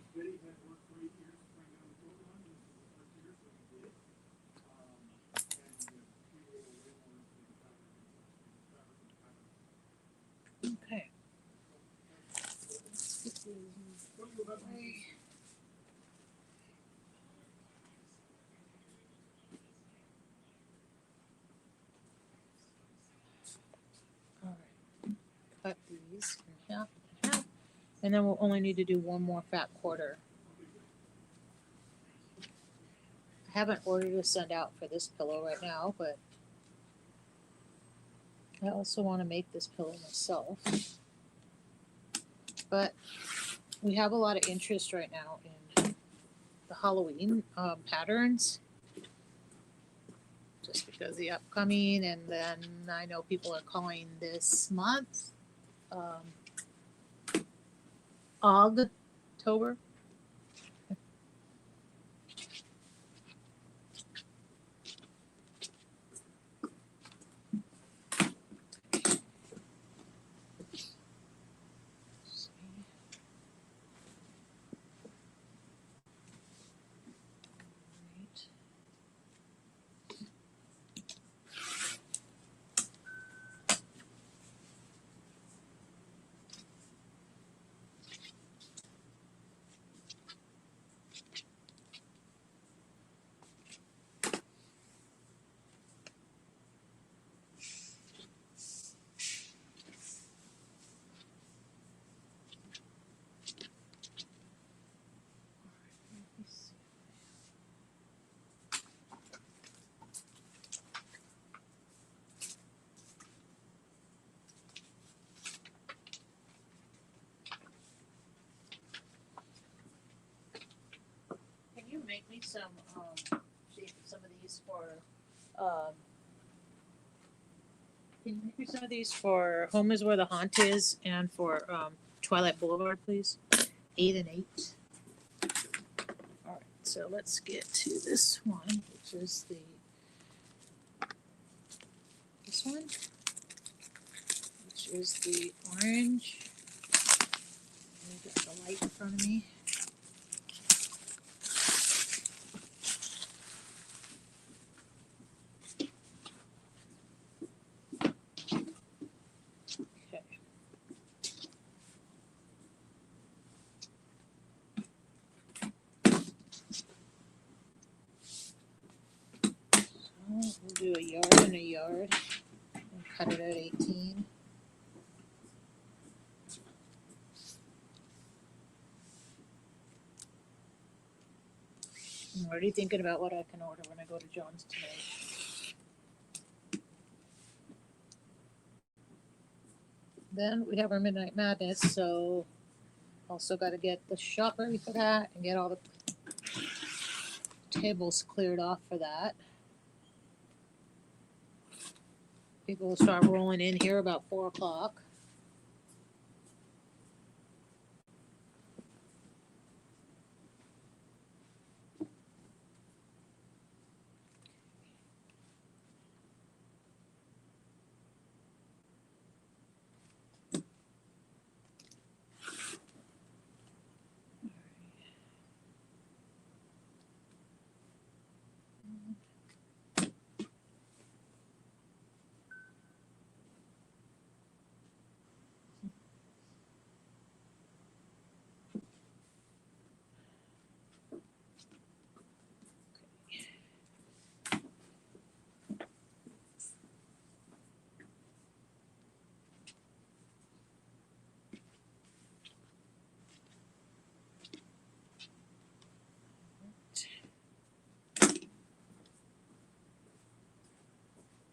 Okay. Let's get these away. these in half and half. And then we'll only need to do one more fat quarter. I haven't ordered a send out for this pillow right now, but I also want to make this pillow myself. But we have a lot of interest right now in the Halloween patterns. Just because the upcoming, and then I know people are calling this month October. Can you make me some of these for can you make me some of these for Home is Where the Haunt Is and for Twilight Boulevard, please? 8 and 8. Alright, so let's get to this one, which is this one, which is the orange. I got the light in front of me. We'll do a yard and a yard and cut it at 18. I'm already thinking about what I can order when I go to John's tonight. Then we have our Midnight Madness, so also got to get the shop ready for that and get all the tables cleared off for that. People will start rolling in here about 4 o'clock.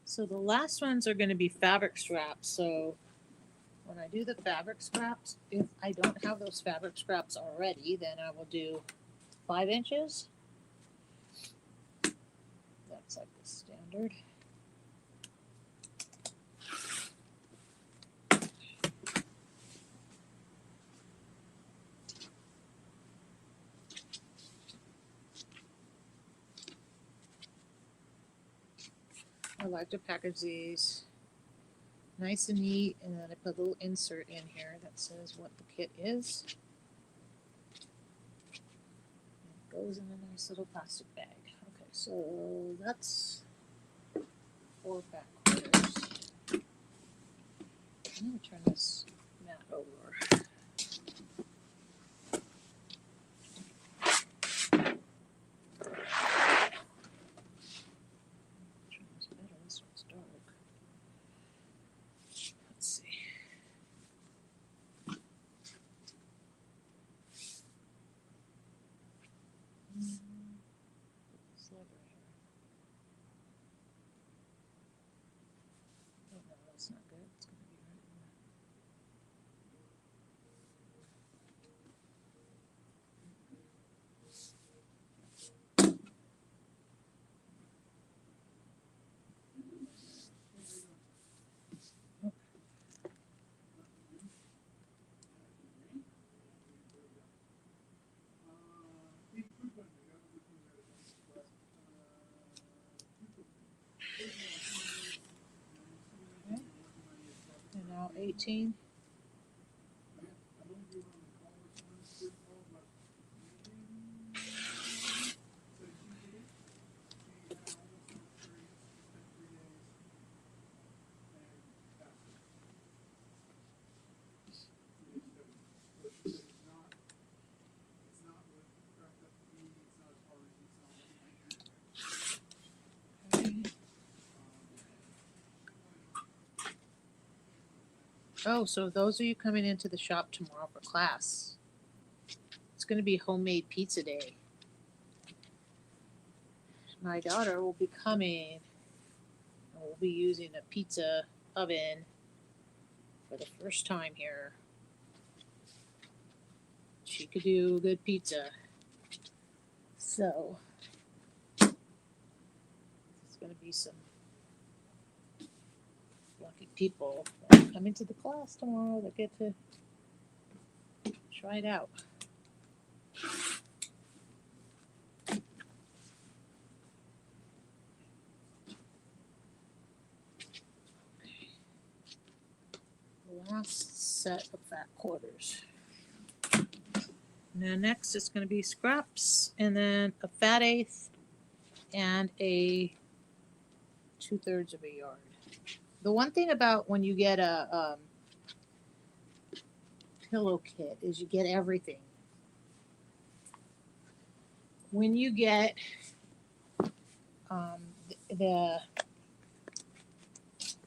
So the last ones are going to be fabric scraps. So when I do the fabric scraps, if I don't have those fabric scraps already, then I will do 5 inches. That's like the standard. I like to package these nice and neat, and then I put a little insert in here that says what the kit is. It goes in a nice little plastic bag. Okay, so that's 4 back quarters. I'm going to turn this mat over. This one's dark. Let's see. Sliver here. Oh, no, that's not good. It's gonna be right in there. Okay. And now 18. Oh, so those of you coming into the shop tomorrow for class, it's going to be homemade pizza day. My daughter will be coming, and we'll be using a pizza oven for the first time here. She could do good pizza. So, there's going to be some lucky people that come into the class tomorrow that get to try it out. Last set of fat quarters. Now next it's going to be scraps, and then a fat eighth and a 2/3 of a yard. The one thing about when you get a pillow kit is you get everything. When you get the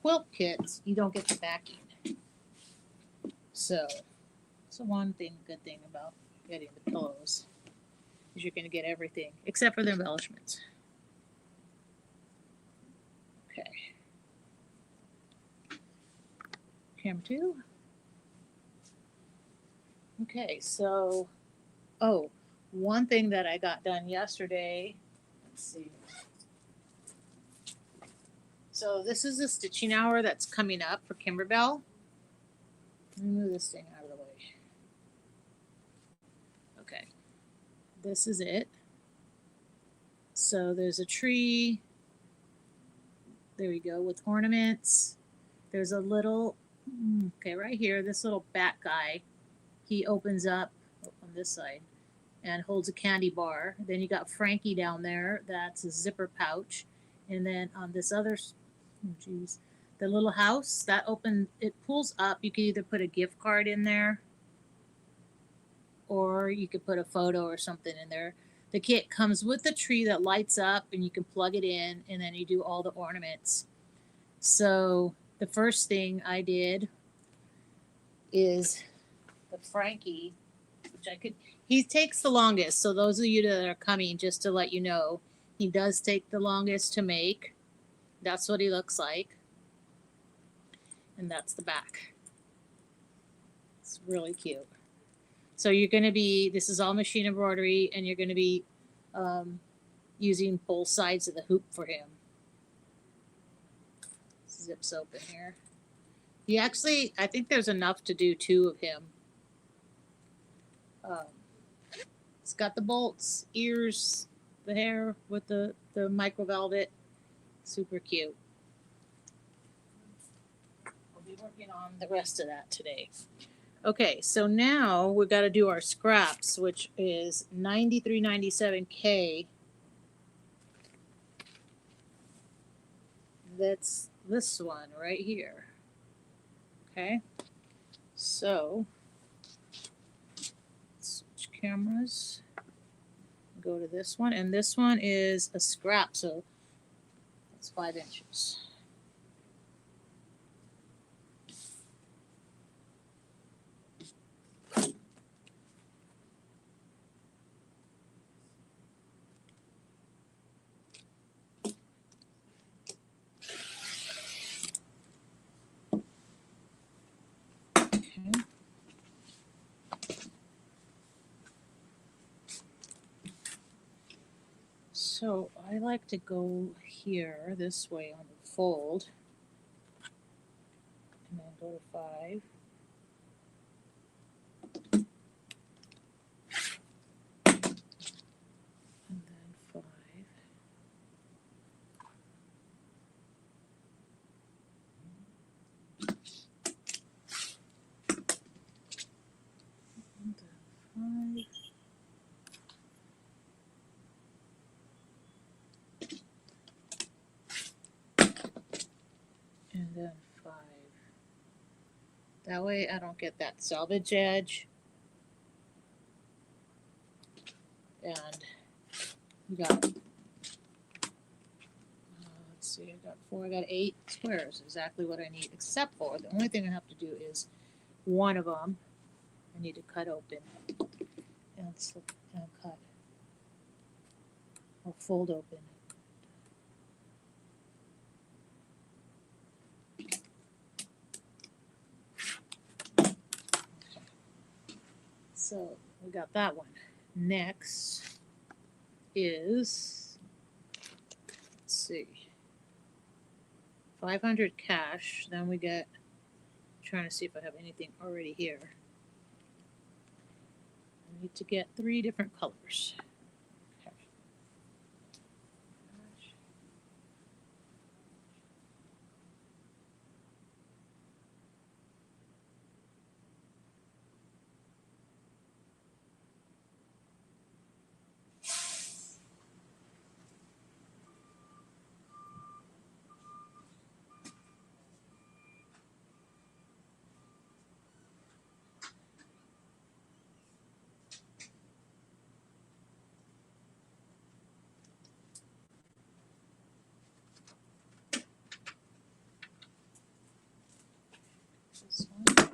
quilt kits, you don't get the backing. So that's the one thing, good thing about getting the pillows, is you're going to get everything except for the embellishments. Okay. Camera 2. Okay, so, oh, one thing that I got done yesterday, let's see. So this is a stitching hour that's coming up for Kimberbell. Let me move this thing out of the way. Okay, this is it. So there's a tree. There we go, with ornaments. There's a little, okay, right here, this little bat guy. He opens up on this side and holds a candy bar. Then you got Frankie down there. That's a zipper pouch. And then on this other, the little house that it pulls up. You can either put a gift card in there, or you could put a photo or something in there. The kit comes with a tree that lights up, and you can plug it in, and then you do all the ornaments. So the first thing I did is the Frankie, which he takes the longest. So those of you that are coming, just to let you know, he does take the longest to make. That's what he looks like. And that's the back. It's really cute. So you're going to be, this is all machine embroidery, and you're going to be using both sides of the hoop for him. Zips open here. He actually, I think there's enough to do 2 of him. It's got the bolts, ears, the hair with the micro velvet. Super cute. I'll be working on the rest of that today. Okay, so now we've got to do our scraps, which is 93.97K. That's this one right here. Okay, so switch cameras. Go to this one, and this one is a scrap, so that's 5 inches. So I like to go here this way on the fold and then go to 5. And then 5. And then 5. And then 5. That way I don't get that selvage edge. And you got, let's see, I got 4, I got 8 squares, exactly what I need, except for the only thing I have to do is one of them I need to cut open and slip and cut or fold open. So we got that one. Next is, let's see, 500 cash. Then we get, trying to see if I have anything already here. I need to get 3 different colors. Okay. This one. Orange.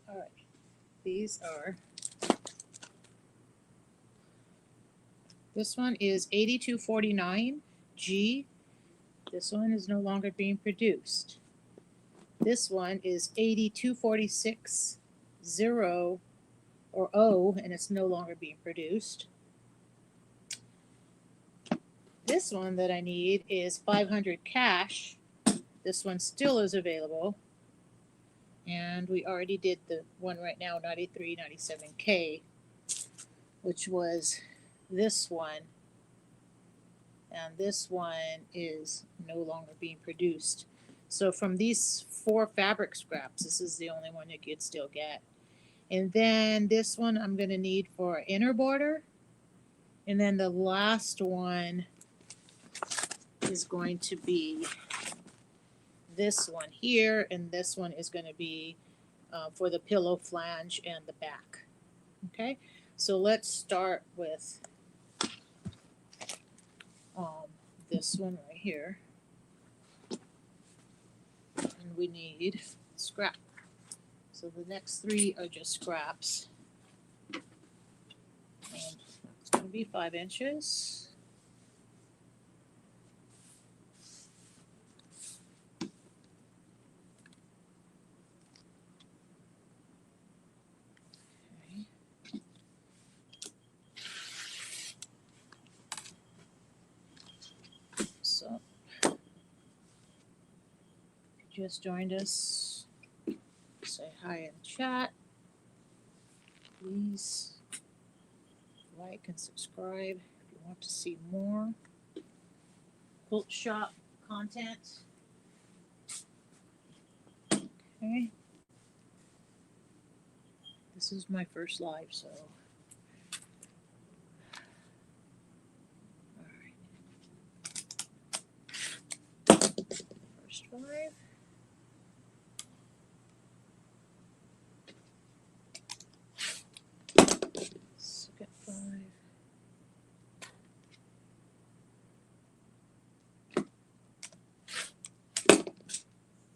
All right, these are, this one is 8249 G. This one is no longer being produced. This one is 8246 0 or O, and it's no longer being produced. This one that I need is 500 cash. This one still is available. And we already did the one right now, 9397K, which was this one. And this one is no longer being produced. So from these 4 fabric scraps, this is the only one you could still get. And then this one I'm going to need for inner border. And then the last one is going to be this one here, and this one is going to be for the pillow flange and the back. Okay, so let's start with this one right here, and we need scrap. So the next 3 are just scraps, and it's going to be 5 inches. So, if you just joined us, say hi in the chat. Please like and subscribe if you want to see more quilt shop content. Okay. This is my first live, so 5. Second 5.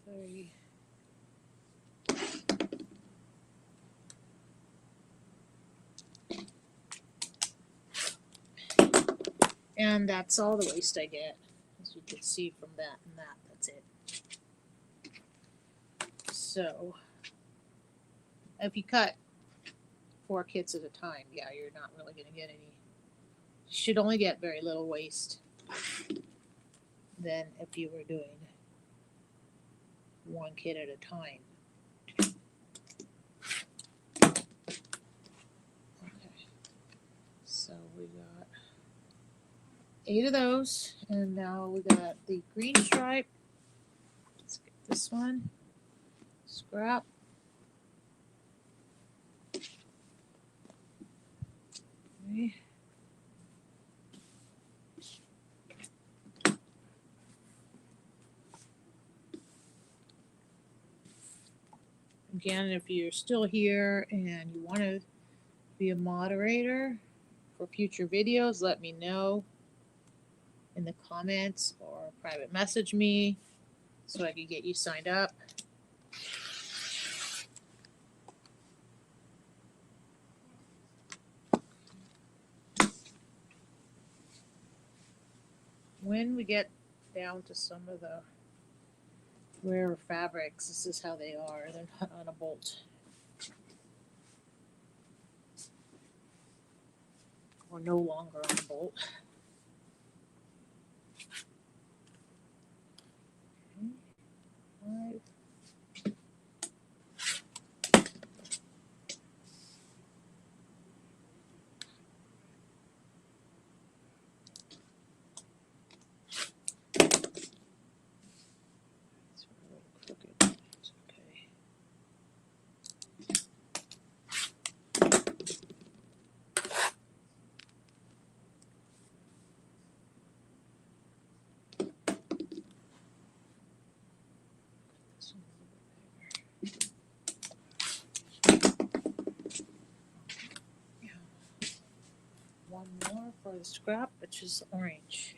3. And that's all the waste I get. As you can see from that and that, that's it. So, if you cut 4 kits at a time, yeah, you're not really going to get any. You should only get very little waste than if you were doing 1 kit at a time. Okay. So we got 8 of those, and now we got the green stripe. Let's get this one. Scrap. Okay. Again, if you're still here and you want to be a moderator for future videos, let me know in the comments or private message me so I can get you signed up. When we get down to some of the rarer fabrics, this is how they are. They're not on a bolt. Or no longer on a bolt. Okay. 5. It's a little crooked. It's okay. This one a little bit bigger. Yeah. One more for the scrap, which is orange.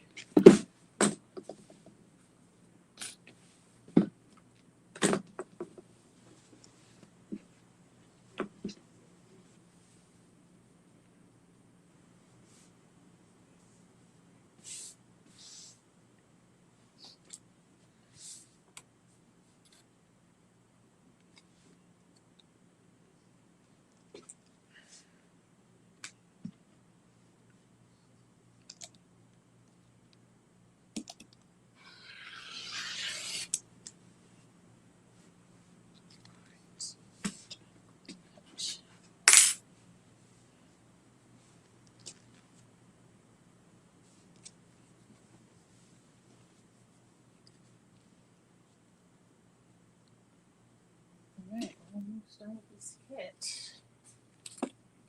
Alright, almost done with this kit.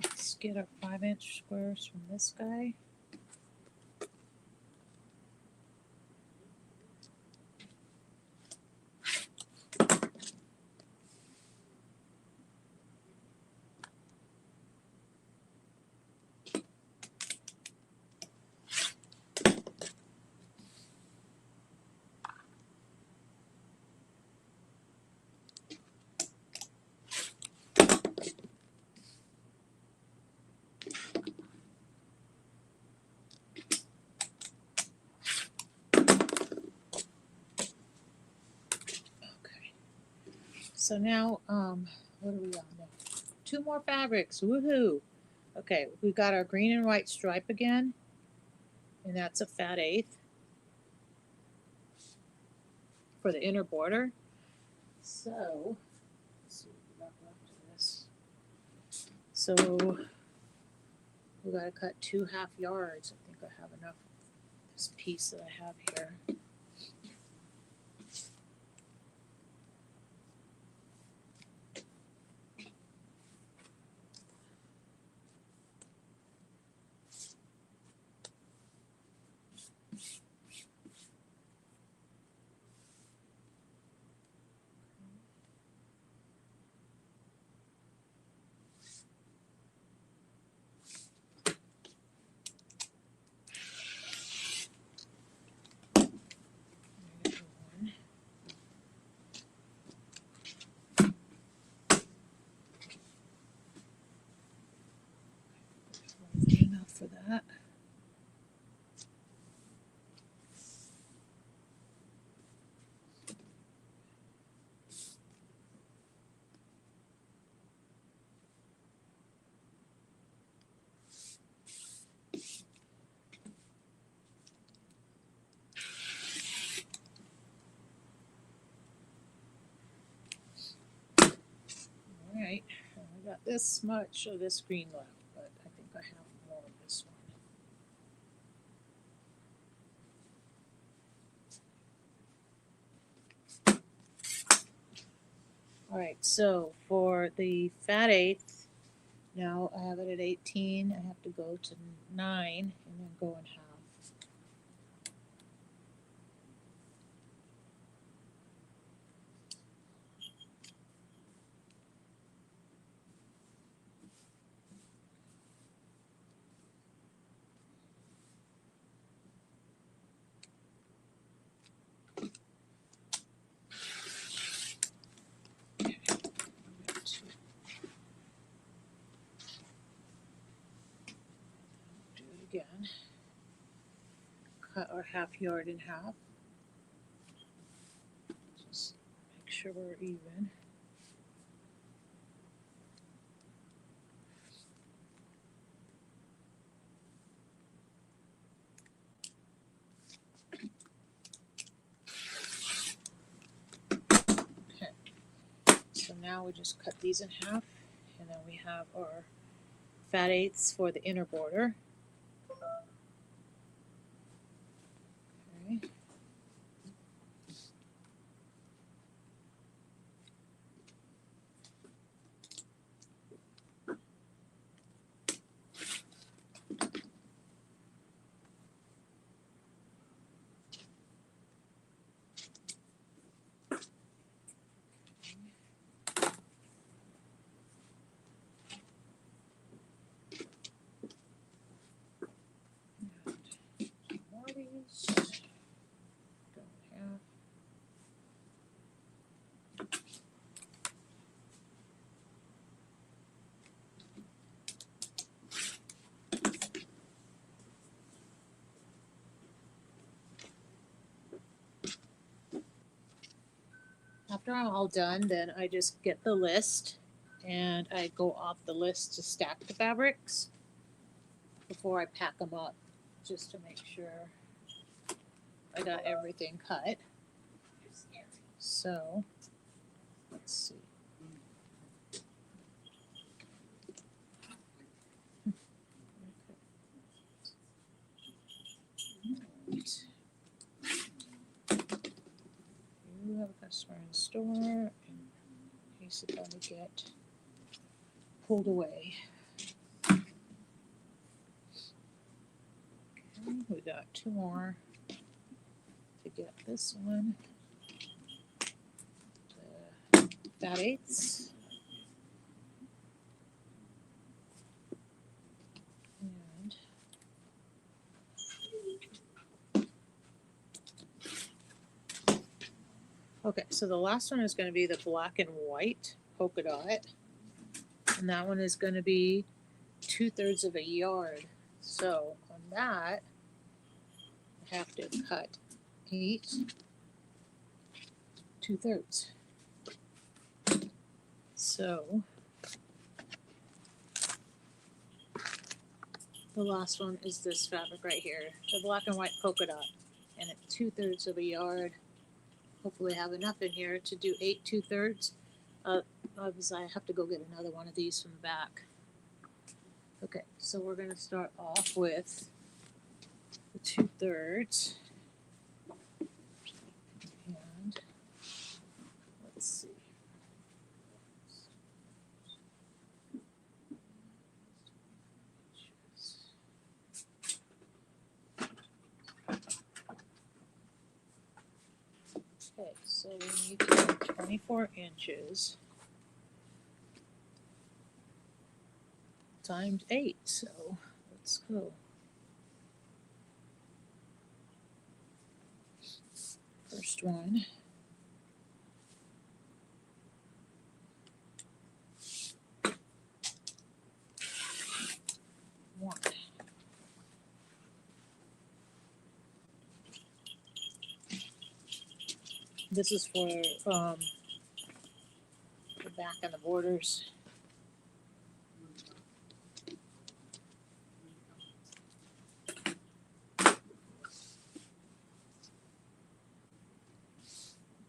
Let's get our 5-inch squares from this guy. Okay. So now, what are we on now? 2 more fabrics. Woohoo! Okay, we've got our green and white stripe again, and that's a fat 1/8 for the inner border. So, let's see what we got left of this. So, we gotta cut 2 1/2 yards. I think I have enough of this piece that I have here. this much of this green left, but I think I have more of this one. All right, so for the fat eighth, now I have it at 18. I have to go to 9 and then go in half. Do it again. Cut our half yard in half. Just make sure we're even. Okay. So now we just cut these in half, and then we have our fat eighths for the inner border. Okay. More of these. Go in half. After I'm all done, then I just get the list and I go off the list to stack the fabrics before I pack them up, just to make sure I got everything cut. So, let's see. Right. You have a customer in store in case it doesn't get pulled away. Okay, we got 2 more to get this one. The fat eighths. And okay, so the last one is going to be the black and white polka dot. And that one is going to be 2/3 of a yard. So on that, I have to cut 8 2/3. So the last one is this fabric right here, the black and white polka dot, and it's 2/3 of a yard. Hopefully I have enough in here to do 8 2/3. Obviously I have to go get another one of these from the back. Okay, so we're gonna start off with the 2/3. And let's see. Okay, so we need to do 24 inches times 8. So let's go. First one. One. This is for the back and the borders.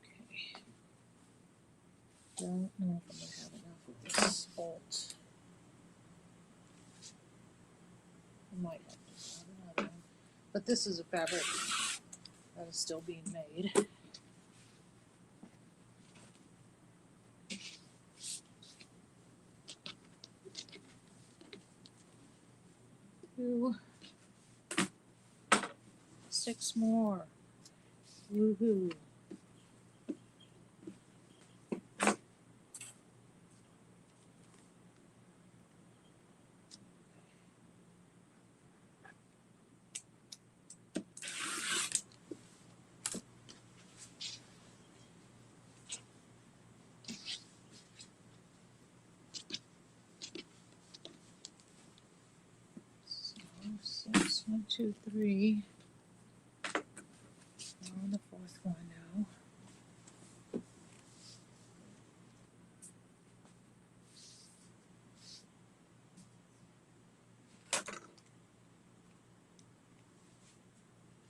Okay. Don't know if I'm gonna have enough of this bolt. might have to add another one. But this is a fabric that is still being made. Two. 6 more. Woohoo. So 6, 1, 2, 3. We're on the 4th one now.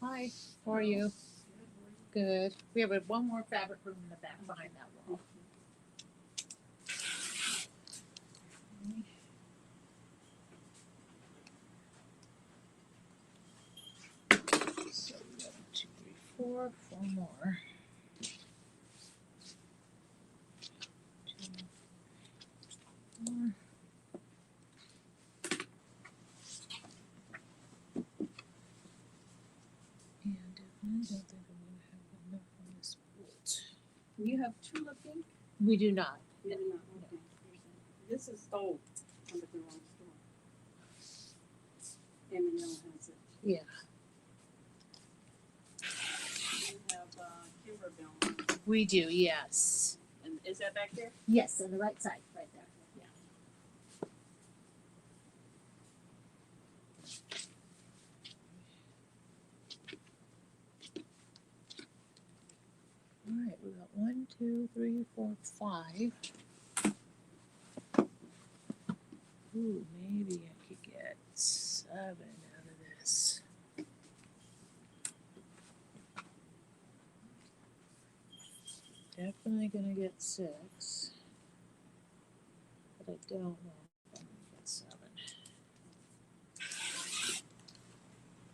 Hi, how are you? Good. We have one more fabric room in the back behind that wall. So we got 1, 2, 3, 4 more. 2, 4. And definitely don't think I'm going to have enough on this bolt. You have tulip ink? We do not. You do not, okay. This is sold under the wrong store. Emmanuel has it. Yeah. You have Kimberbell. We do, yes. And is that back there? Yes, on the right side, right there. Yeah. All right, we got 1, 2, 3, 4, 5. Ooh, maybe I could get 7 out of this. Definitely gonna get 6. But I don't know if I'm gonna get 7.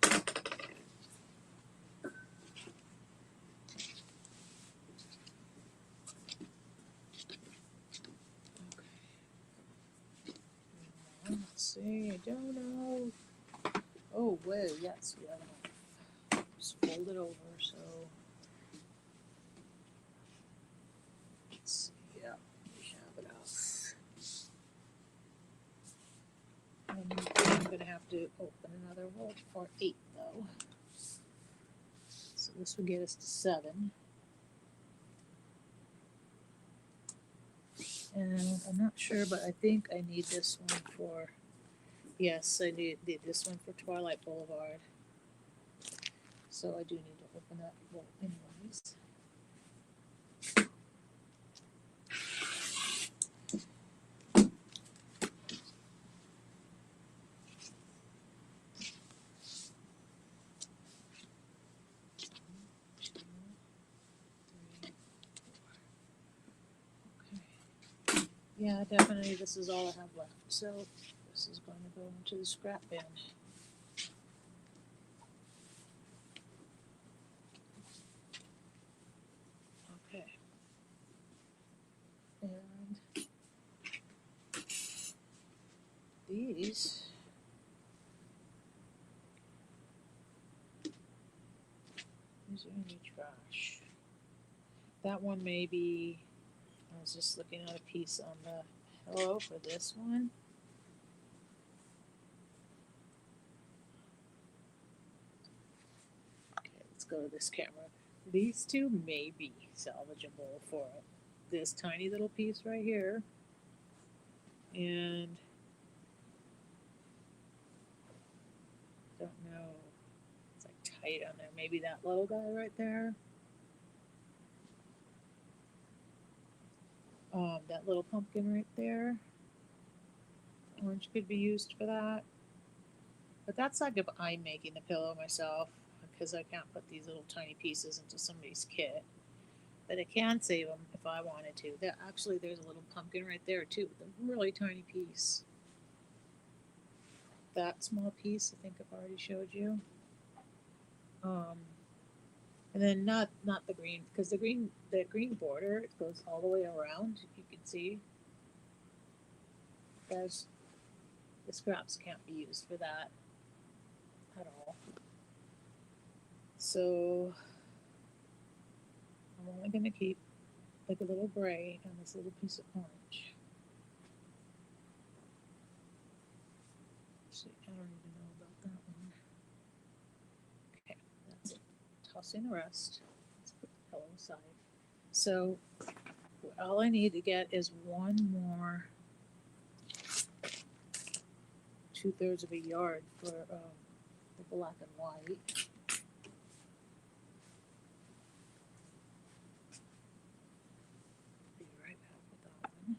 Okay. Let's see, I don't know. Oh, whoa, yes, we have enough. Just fold it over, so. Let's see, yeah, we have enough. I'm gonna have to open another roll for 8 though. So this would get us to 7. And I'm not sure, but I think I need this one for, yes, I need this one for Twilight Boulevard. So I do need to open that roll anyways. Okay. Yeah, definitely this is all I have left. So this is going to go into the scrap bin. Okay. And these are in the trash. That one may be, I was just looking at a piece on the pillow for this one. Okay, let's go to this camera. These two may be salvageable for this tiny little piece right here. And don't know, it's like tight on there. Maybe that little guy right there. That little pumpkin right there. Orange could be used for that. But that's like if I'm making the pillow myself, because I can't put these little tiny pieces into somebody's kit. But I can save them if I wanted to. There's a little pumpkin right there too, with a really tiny piece. that small piece. I think I've already showed you. And then not the green, because the green border, it goes all the way around. You can see. There's the scraps can't be used for that at all. So I'm only gonna keep like a little gray and this little piece of orange. See, I don't even know about that one. Okay, that's it. Tossing the rest. Let's put the pillow aside. So all I need to get is one more 2/3 of a yard for the black and white. Be right back with that one.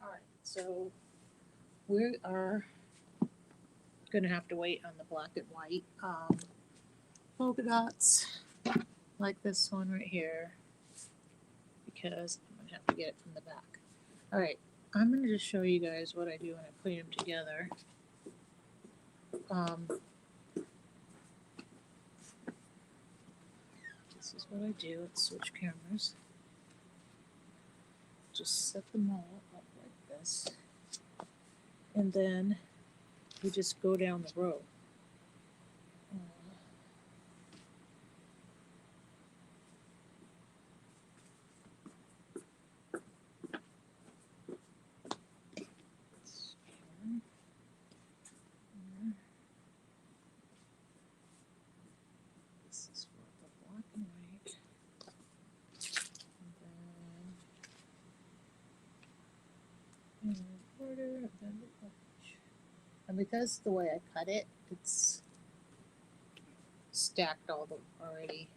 Alright, so we are gonna have to wait on the black and white polka dots like this one right here because I'm gonna have to get it from the back. Alright, I'm gonna just show you guys what I do when I put them together. This is what I do. Let's switch cameras. Just set them all up like this. And then we just go down the row. This is for the black and white. And then border, and then the orange. And because the way I cut it, it's stacked all the already.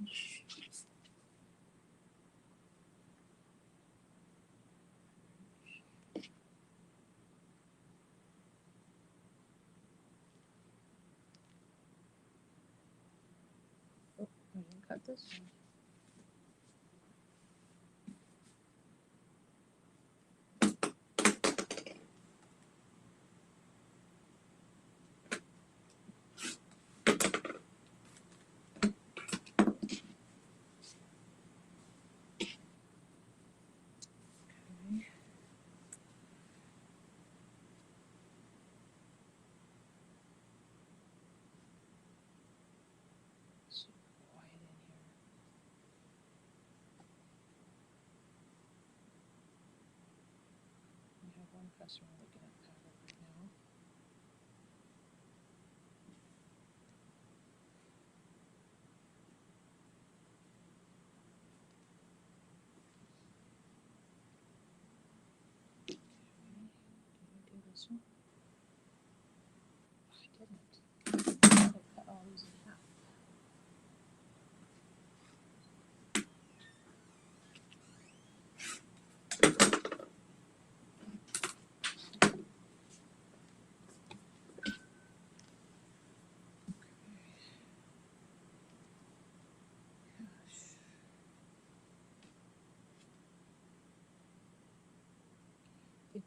Orange. Oh, I didn't cut this one. Okay. Super quiet in here. We have one customer looking at pattern right now. Okay, can we do this one?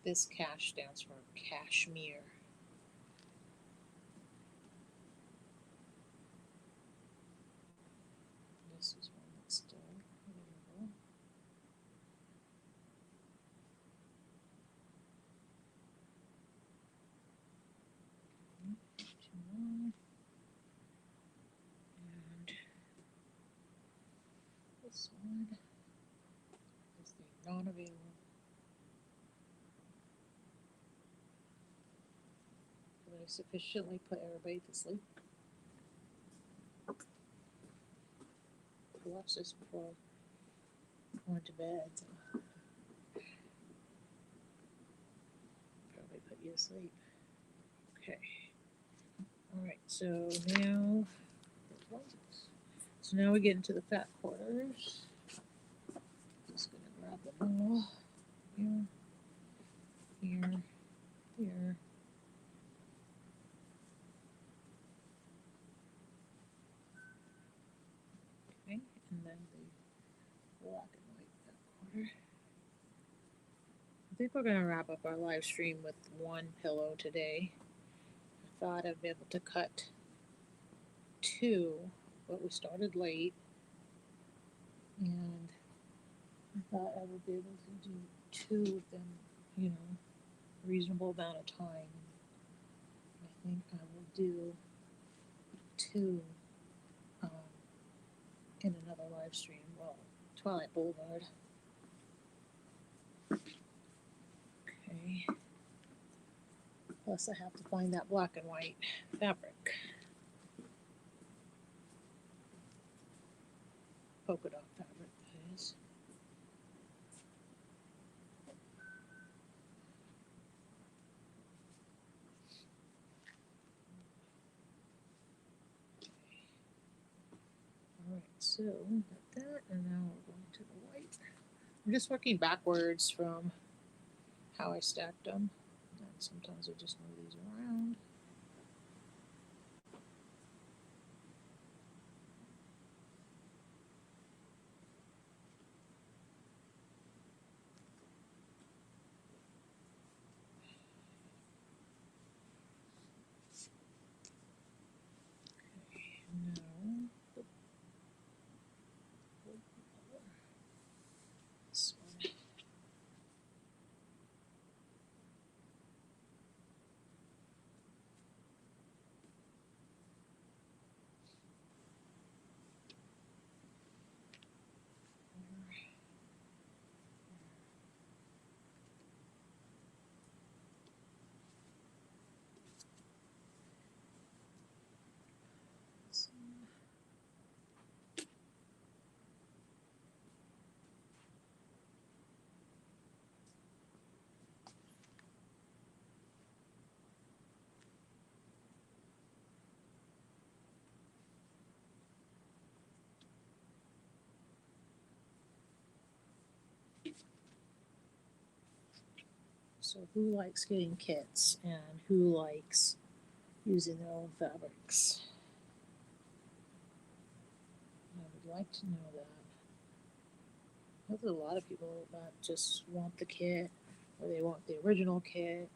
This cash stands for cashmere. This is one that's still available. Okay, 2 more. And this one is the non-available. Did I sufficiently put everybody to sleep? I watched this before I went to bed, so probably put you to sleep. Okay. Alright, so now we get into the fat quarters. Just gonna grab them all. Here, here, here. Okay, and then the black and white fat quarter. I think we're gonna wrap up our live stream with one pillow today. I thought I'd be able to cut 2, but we started late, and I thought I would be able to do 2 of them, you know, reasonable amount of time. I think I will do 2 in another live stream. Well, Twilight Boo-levard. Okay. Plus, I have to find that black and white fabric. Polka dot fabric, that is. Alright, so we got that, and now we're going to the white. I'm just working backwards from how I stacked them. And sometimes I just move these around. Okay, now this one. This one. So who likes getting kits and who likes using their own fabrics? I would like to know that. There's a lot of people that just want the kit or they want the original kit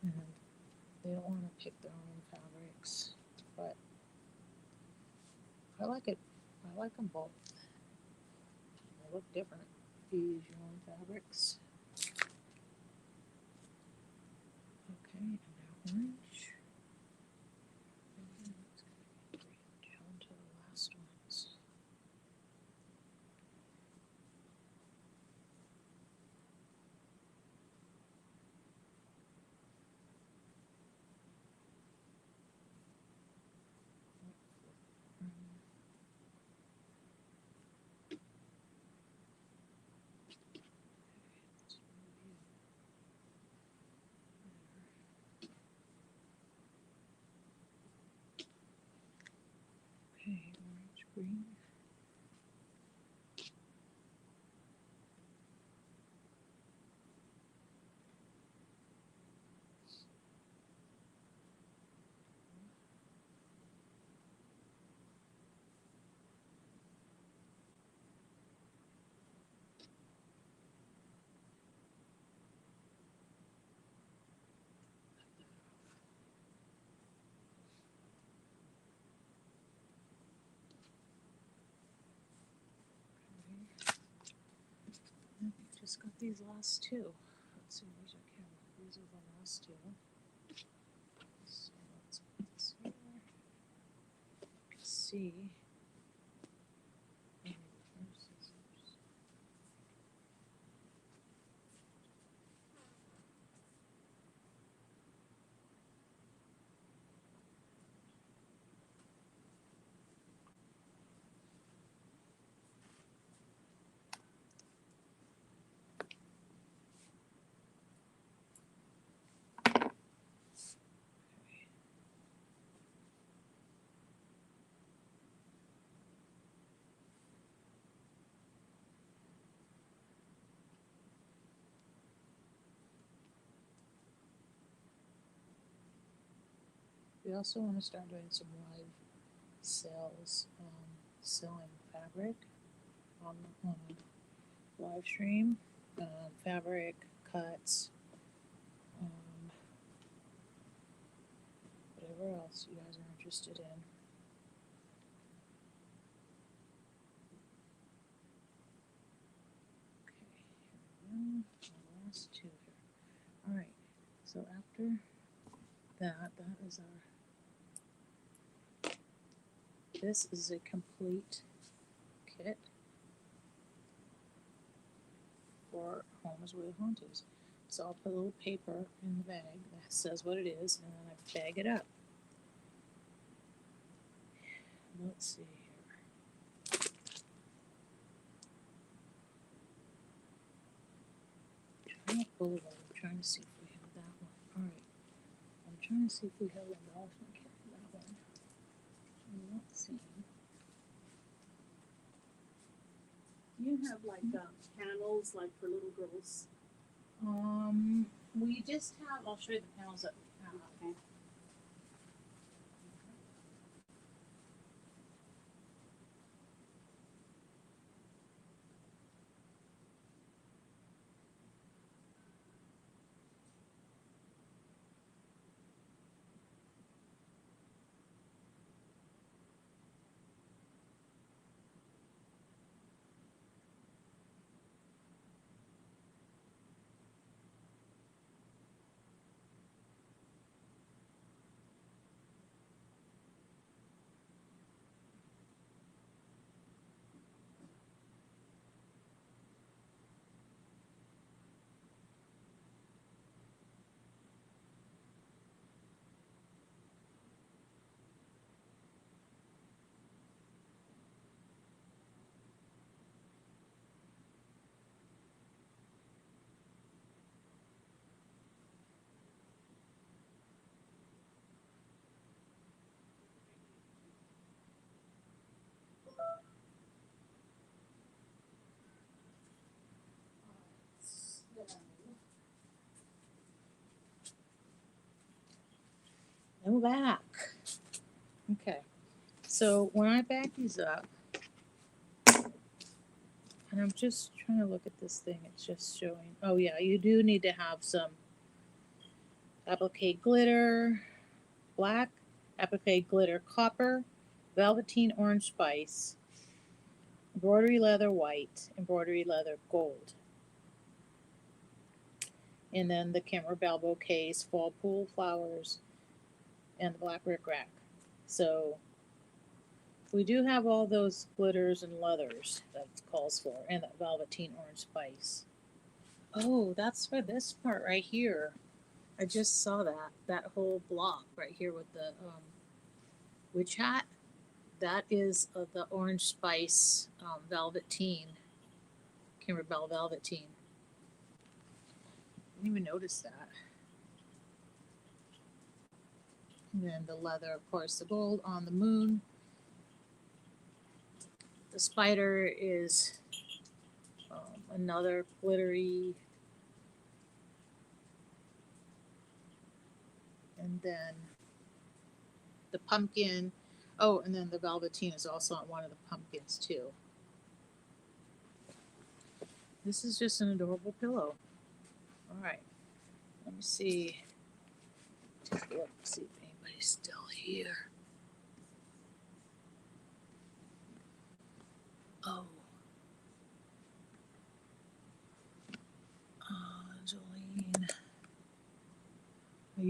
and they don't want to pick their own fabrics. But I like it. I like them both. They look different if you use your own fabrics. Okay, and now orange. And then it's going to be down to the last ones. these last two. Let's see, where's our camera? These are the last two. So let's put this here. You can see. Where's scissors? We also want to start doing some live sales, selling fabric on a live stream, fabric cuts, whatever else you guys are interested in. Okay, here we go. The last two here. All right. So after that is our. This is a complete kit for Homes with Hunters. So I'll put a little paper in the bag that says what it is, and then I bag it up. Let's see here. Boulevard. I'm trying to see if we have that one. All right. I'm trying to see if we have an embellishment kit for that one. I'm not seeing. You have like panels like for little girls. We just have. I'll show you the panels that we have. Okay. And we're back. Okay. So when I back these up, and I'm just trying to look at this thing, it's just showing. Oh yeah, you do need to have some applique glitter, black, applique glitter copper, velveteen orange spice, embroidery leather white, embroidery leather gold. And then the Kimberbell bouquets, fall pool flowers, and the black rickrack. So we do have all those glitters and leathers that it calls for, and that velveteen orange spice. Oh, that's for this part right here. I just saw that whole block right here with the witch hat. That is the orange spice velveteen, Kimberbell velveteen. I didn't even notice that. And then the leather, of course, the gold on the moon. The spider is another glittery. And then the pumpkin. Oh, and then the velveteen is also on one of the pumpkins too. This is just an adorable pillow. All right. Let me see. Take a look, see if anybody's still here. Oh.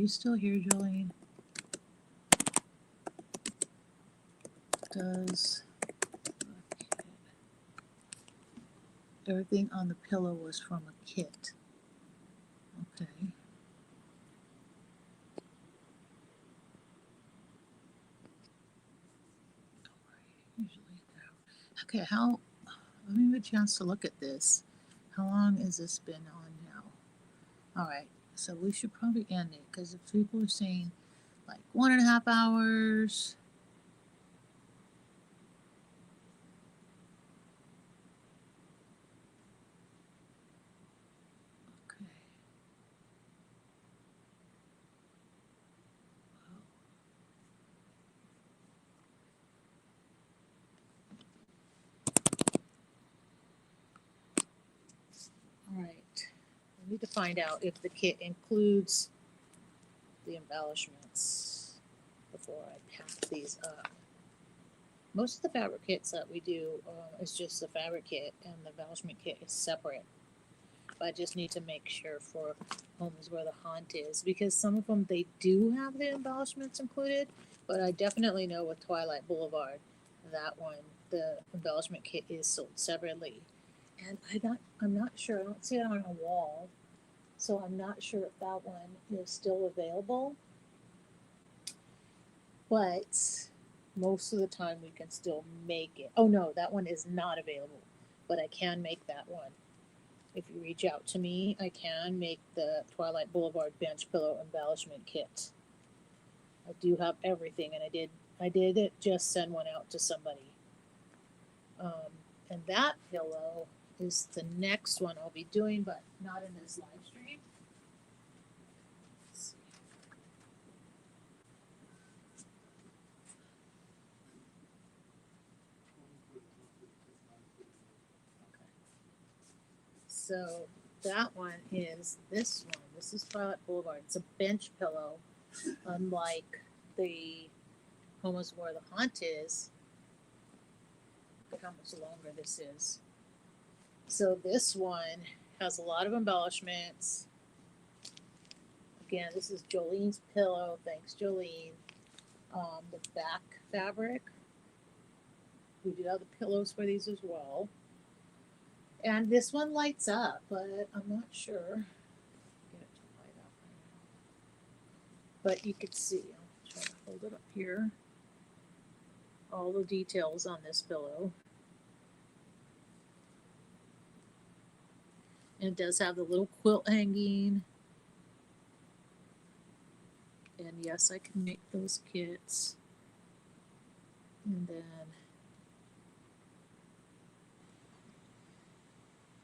you still here, Jolene? Does everything on the pillow was from a kit? Okay. Usually no. Okay, how? Let me have a chance to look at this. How long has this been on now? All right, so we should probably end it because if people are saying like 1.5 hours. Okay. All right. I need to find out if the kit includes the embellishments before I pack these up. Most of the fabric kits that we do is just the fabric kit, and the embellishment kit is separate. But I just need to make sure for homes where the haunt is, because some of them they do have the embellishments included, but I definitely know with Twilight Boulevard, that one, the embellishment kit is sold separately. And I'm not sure, I don't see it on a wall, so I'm not sure if that one is still available. But most of the time we can still make it. Oh no, that one is not available, but I can make that one. If you reach out to me, I can make the Twilight Boulevard bench pillow embellishment kit. I do have everything, and I did just send one out to somebody. And that pillow is the next one I'll be doing, but not in this live stream. Let's see. Okay. So that one is this one. This is Twilight Boulevard. It's a bench pillow, unlike the Homes Where the Haunt is. Look how much longer this is. So this one has a lot of embellishments. Again, this is Jolene's pillow. Thanks, Jolene. The back fabric. We do have the pillows for these as well. And this one lights up, but I'm not sure. Get it to light up right now. But you can see, I'll try to hold it up here. All the details on this pillow. And it does have the little quilt hanging. And yes, I can make those kits. And then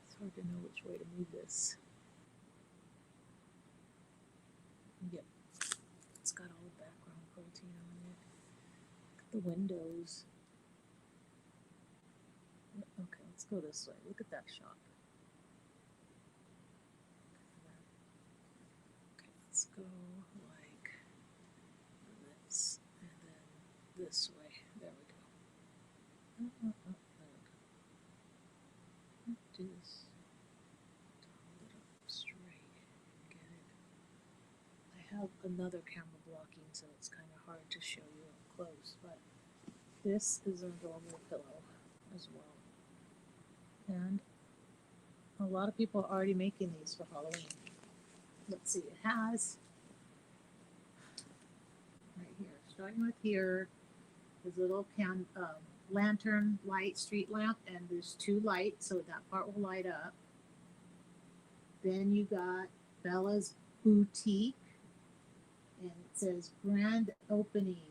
it's hard to know which way to move this. Yep, it's got all the background quilting on it. Look at the windows. Okay, let's go this way. Look at that shop. Okay, let's go like this, and then this way. There we go. There we go. Do this. Hold it up straight. Get it. I have another camera blocking, so it's kind of hard to show you up close, but this is a normal pillow as well. And a lot of people are already making these for Halloween. Let's see, it has right here, starting with here, this little lantern light, street lamp, and there's 2 lights, so that part will light up. Then you got Bella's Boutique, and it says grand opening.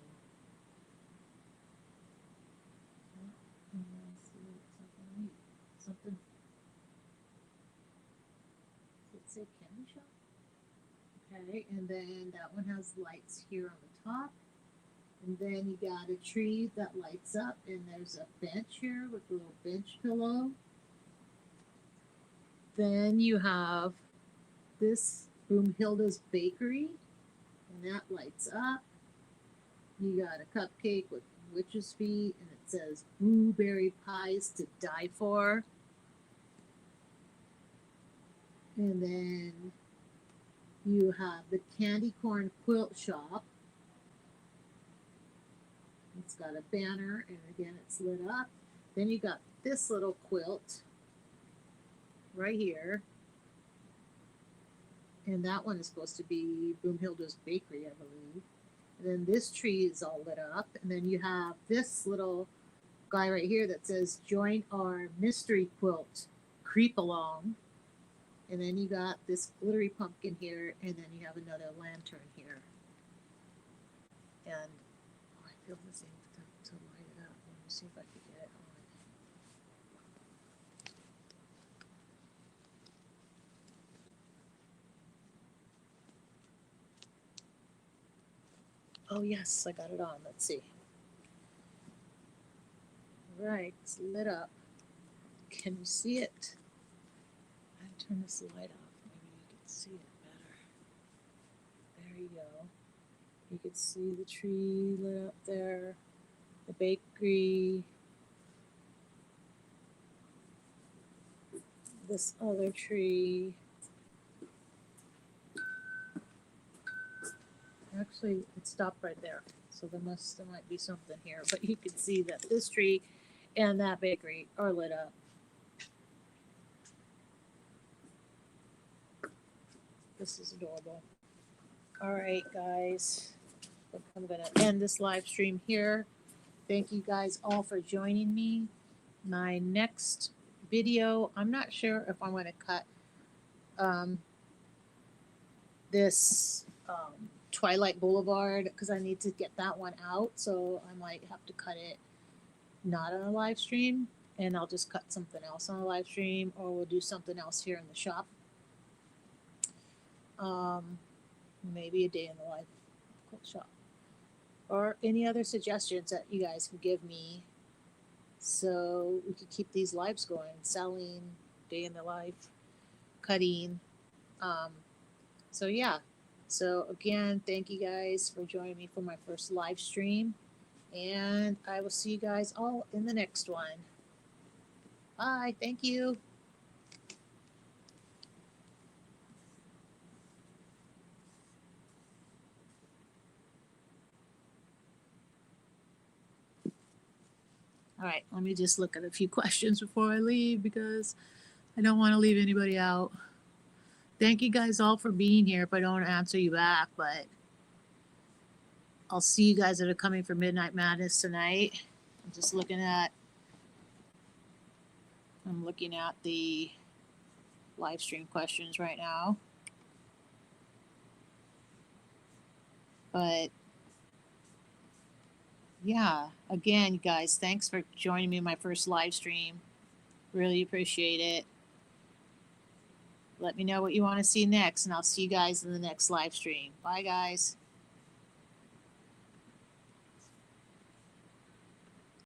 Something. Does it say candy shop? Okay, and then that one has lights here on the top. And then you got a tree that lights up, and there's a bench here with a little bench pillow. Then you have this Broomhilda's Bakery, and that lights up. You got a cupcake with witch's feet, and it says blueberry pies to die for. And then You have the Candy Corn Quilt Shop. It's got a banner, and again, it's lit up. Then you got this little quilt right here. And that one is supposed to be Broomhilda's Bakery, I believe. And then this tree is all lit up. And then you have this little guy right here that says, join our mystery quilt, creep along. And then you got this glittery pumpkin here, and then you have another lantern here. And oh, I feel the same to light it up. Let me see if I can get it on. Oh yes, I got it on. Let's see. Right, it's lit up. Can you see it? I turn this light off. Maybe you can see it better. There you go. You can see the tree lit up there, the bakery, this other tree. Actually, it stopped right there, so there might be something here. But you can see that this tree and that bakery are lit up. This is adorable. All right, guys. I'm going to end this live stream here. Thank you guys all for joining me. My next video, I'm not sure if I'm going to cut this Twilight Boulevard because I need to get that one out. So I might have to cut it not on a live stream, and I'll just cut something else on a live stream, or we'll do something else here in the shop. Maybe a day in the life quilt shop, or any other suggestions that you guys can give me so we could keep these lives going, selling, day in the life, cutting. So yeah, so again, thank you guys for joining me for my first live stream, and I will see you guys all in the next one. Bye. Thank you. All right, let me just look at a few questions before I leave because I don't want to leave anybody out. Thank you guys all for being here if I don't answer you back, but I'll see you guys that are coming for Midnight Madness tonight. I'm just looking at the live stream questions right now. But yeah, again, guys, thanks for joining me in my first live stream. Really appreciate it. Let me know what you want to see next, and I'll see you guys in the next live stream. Bye, guys.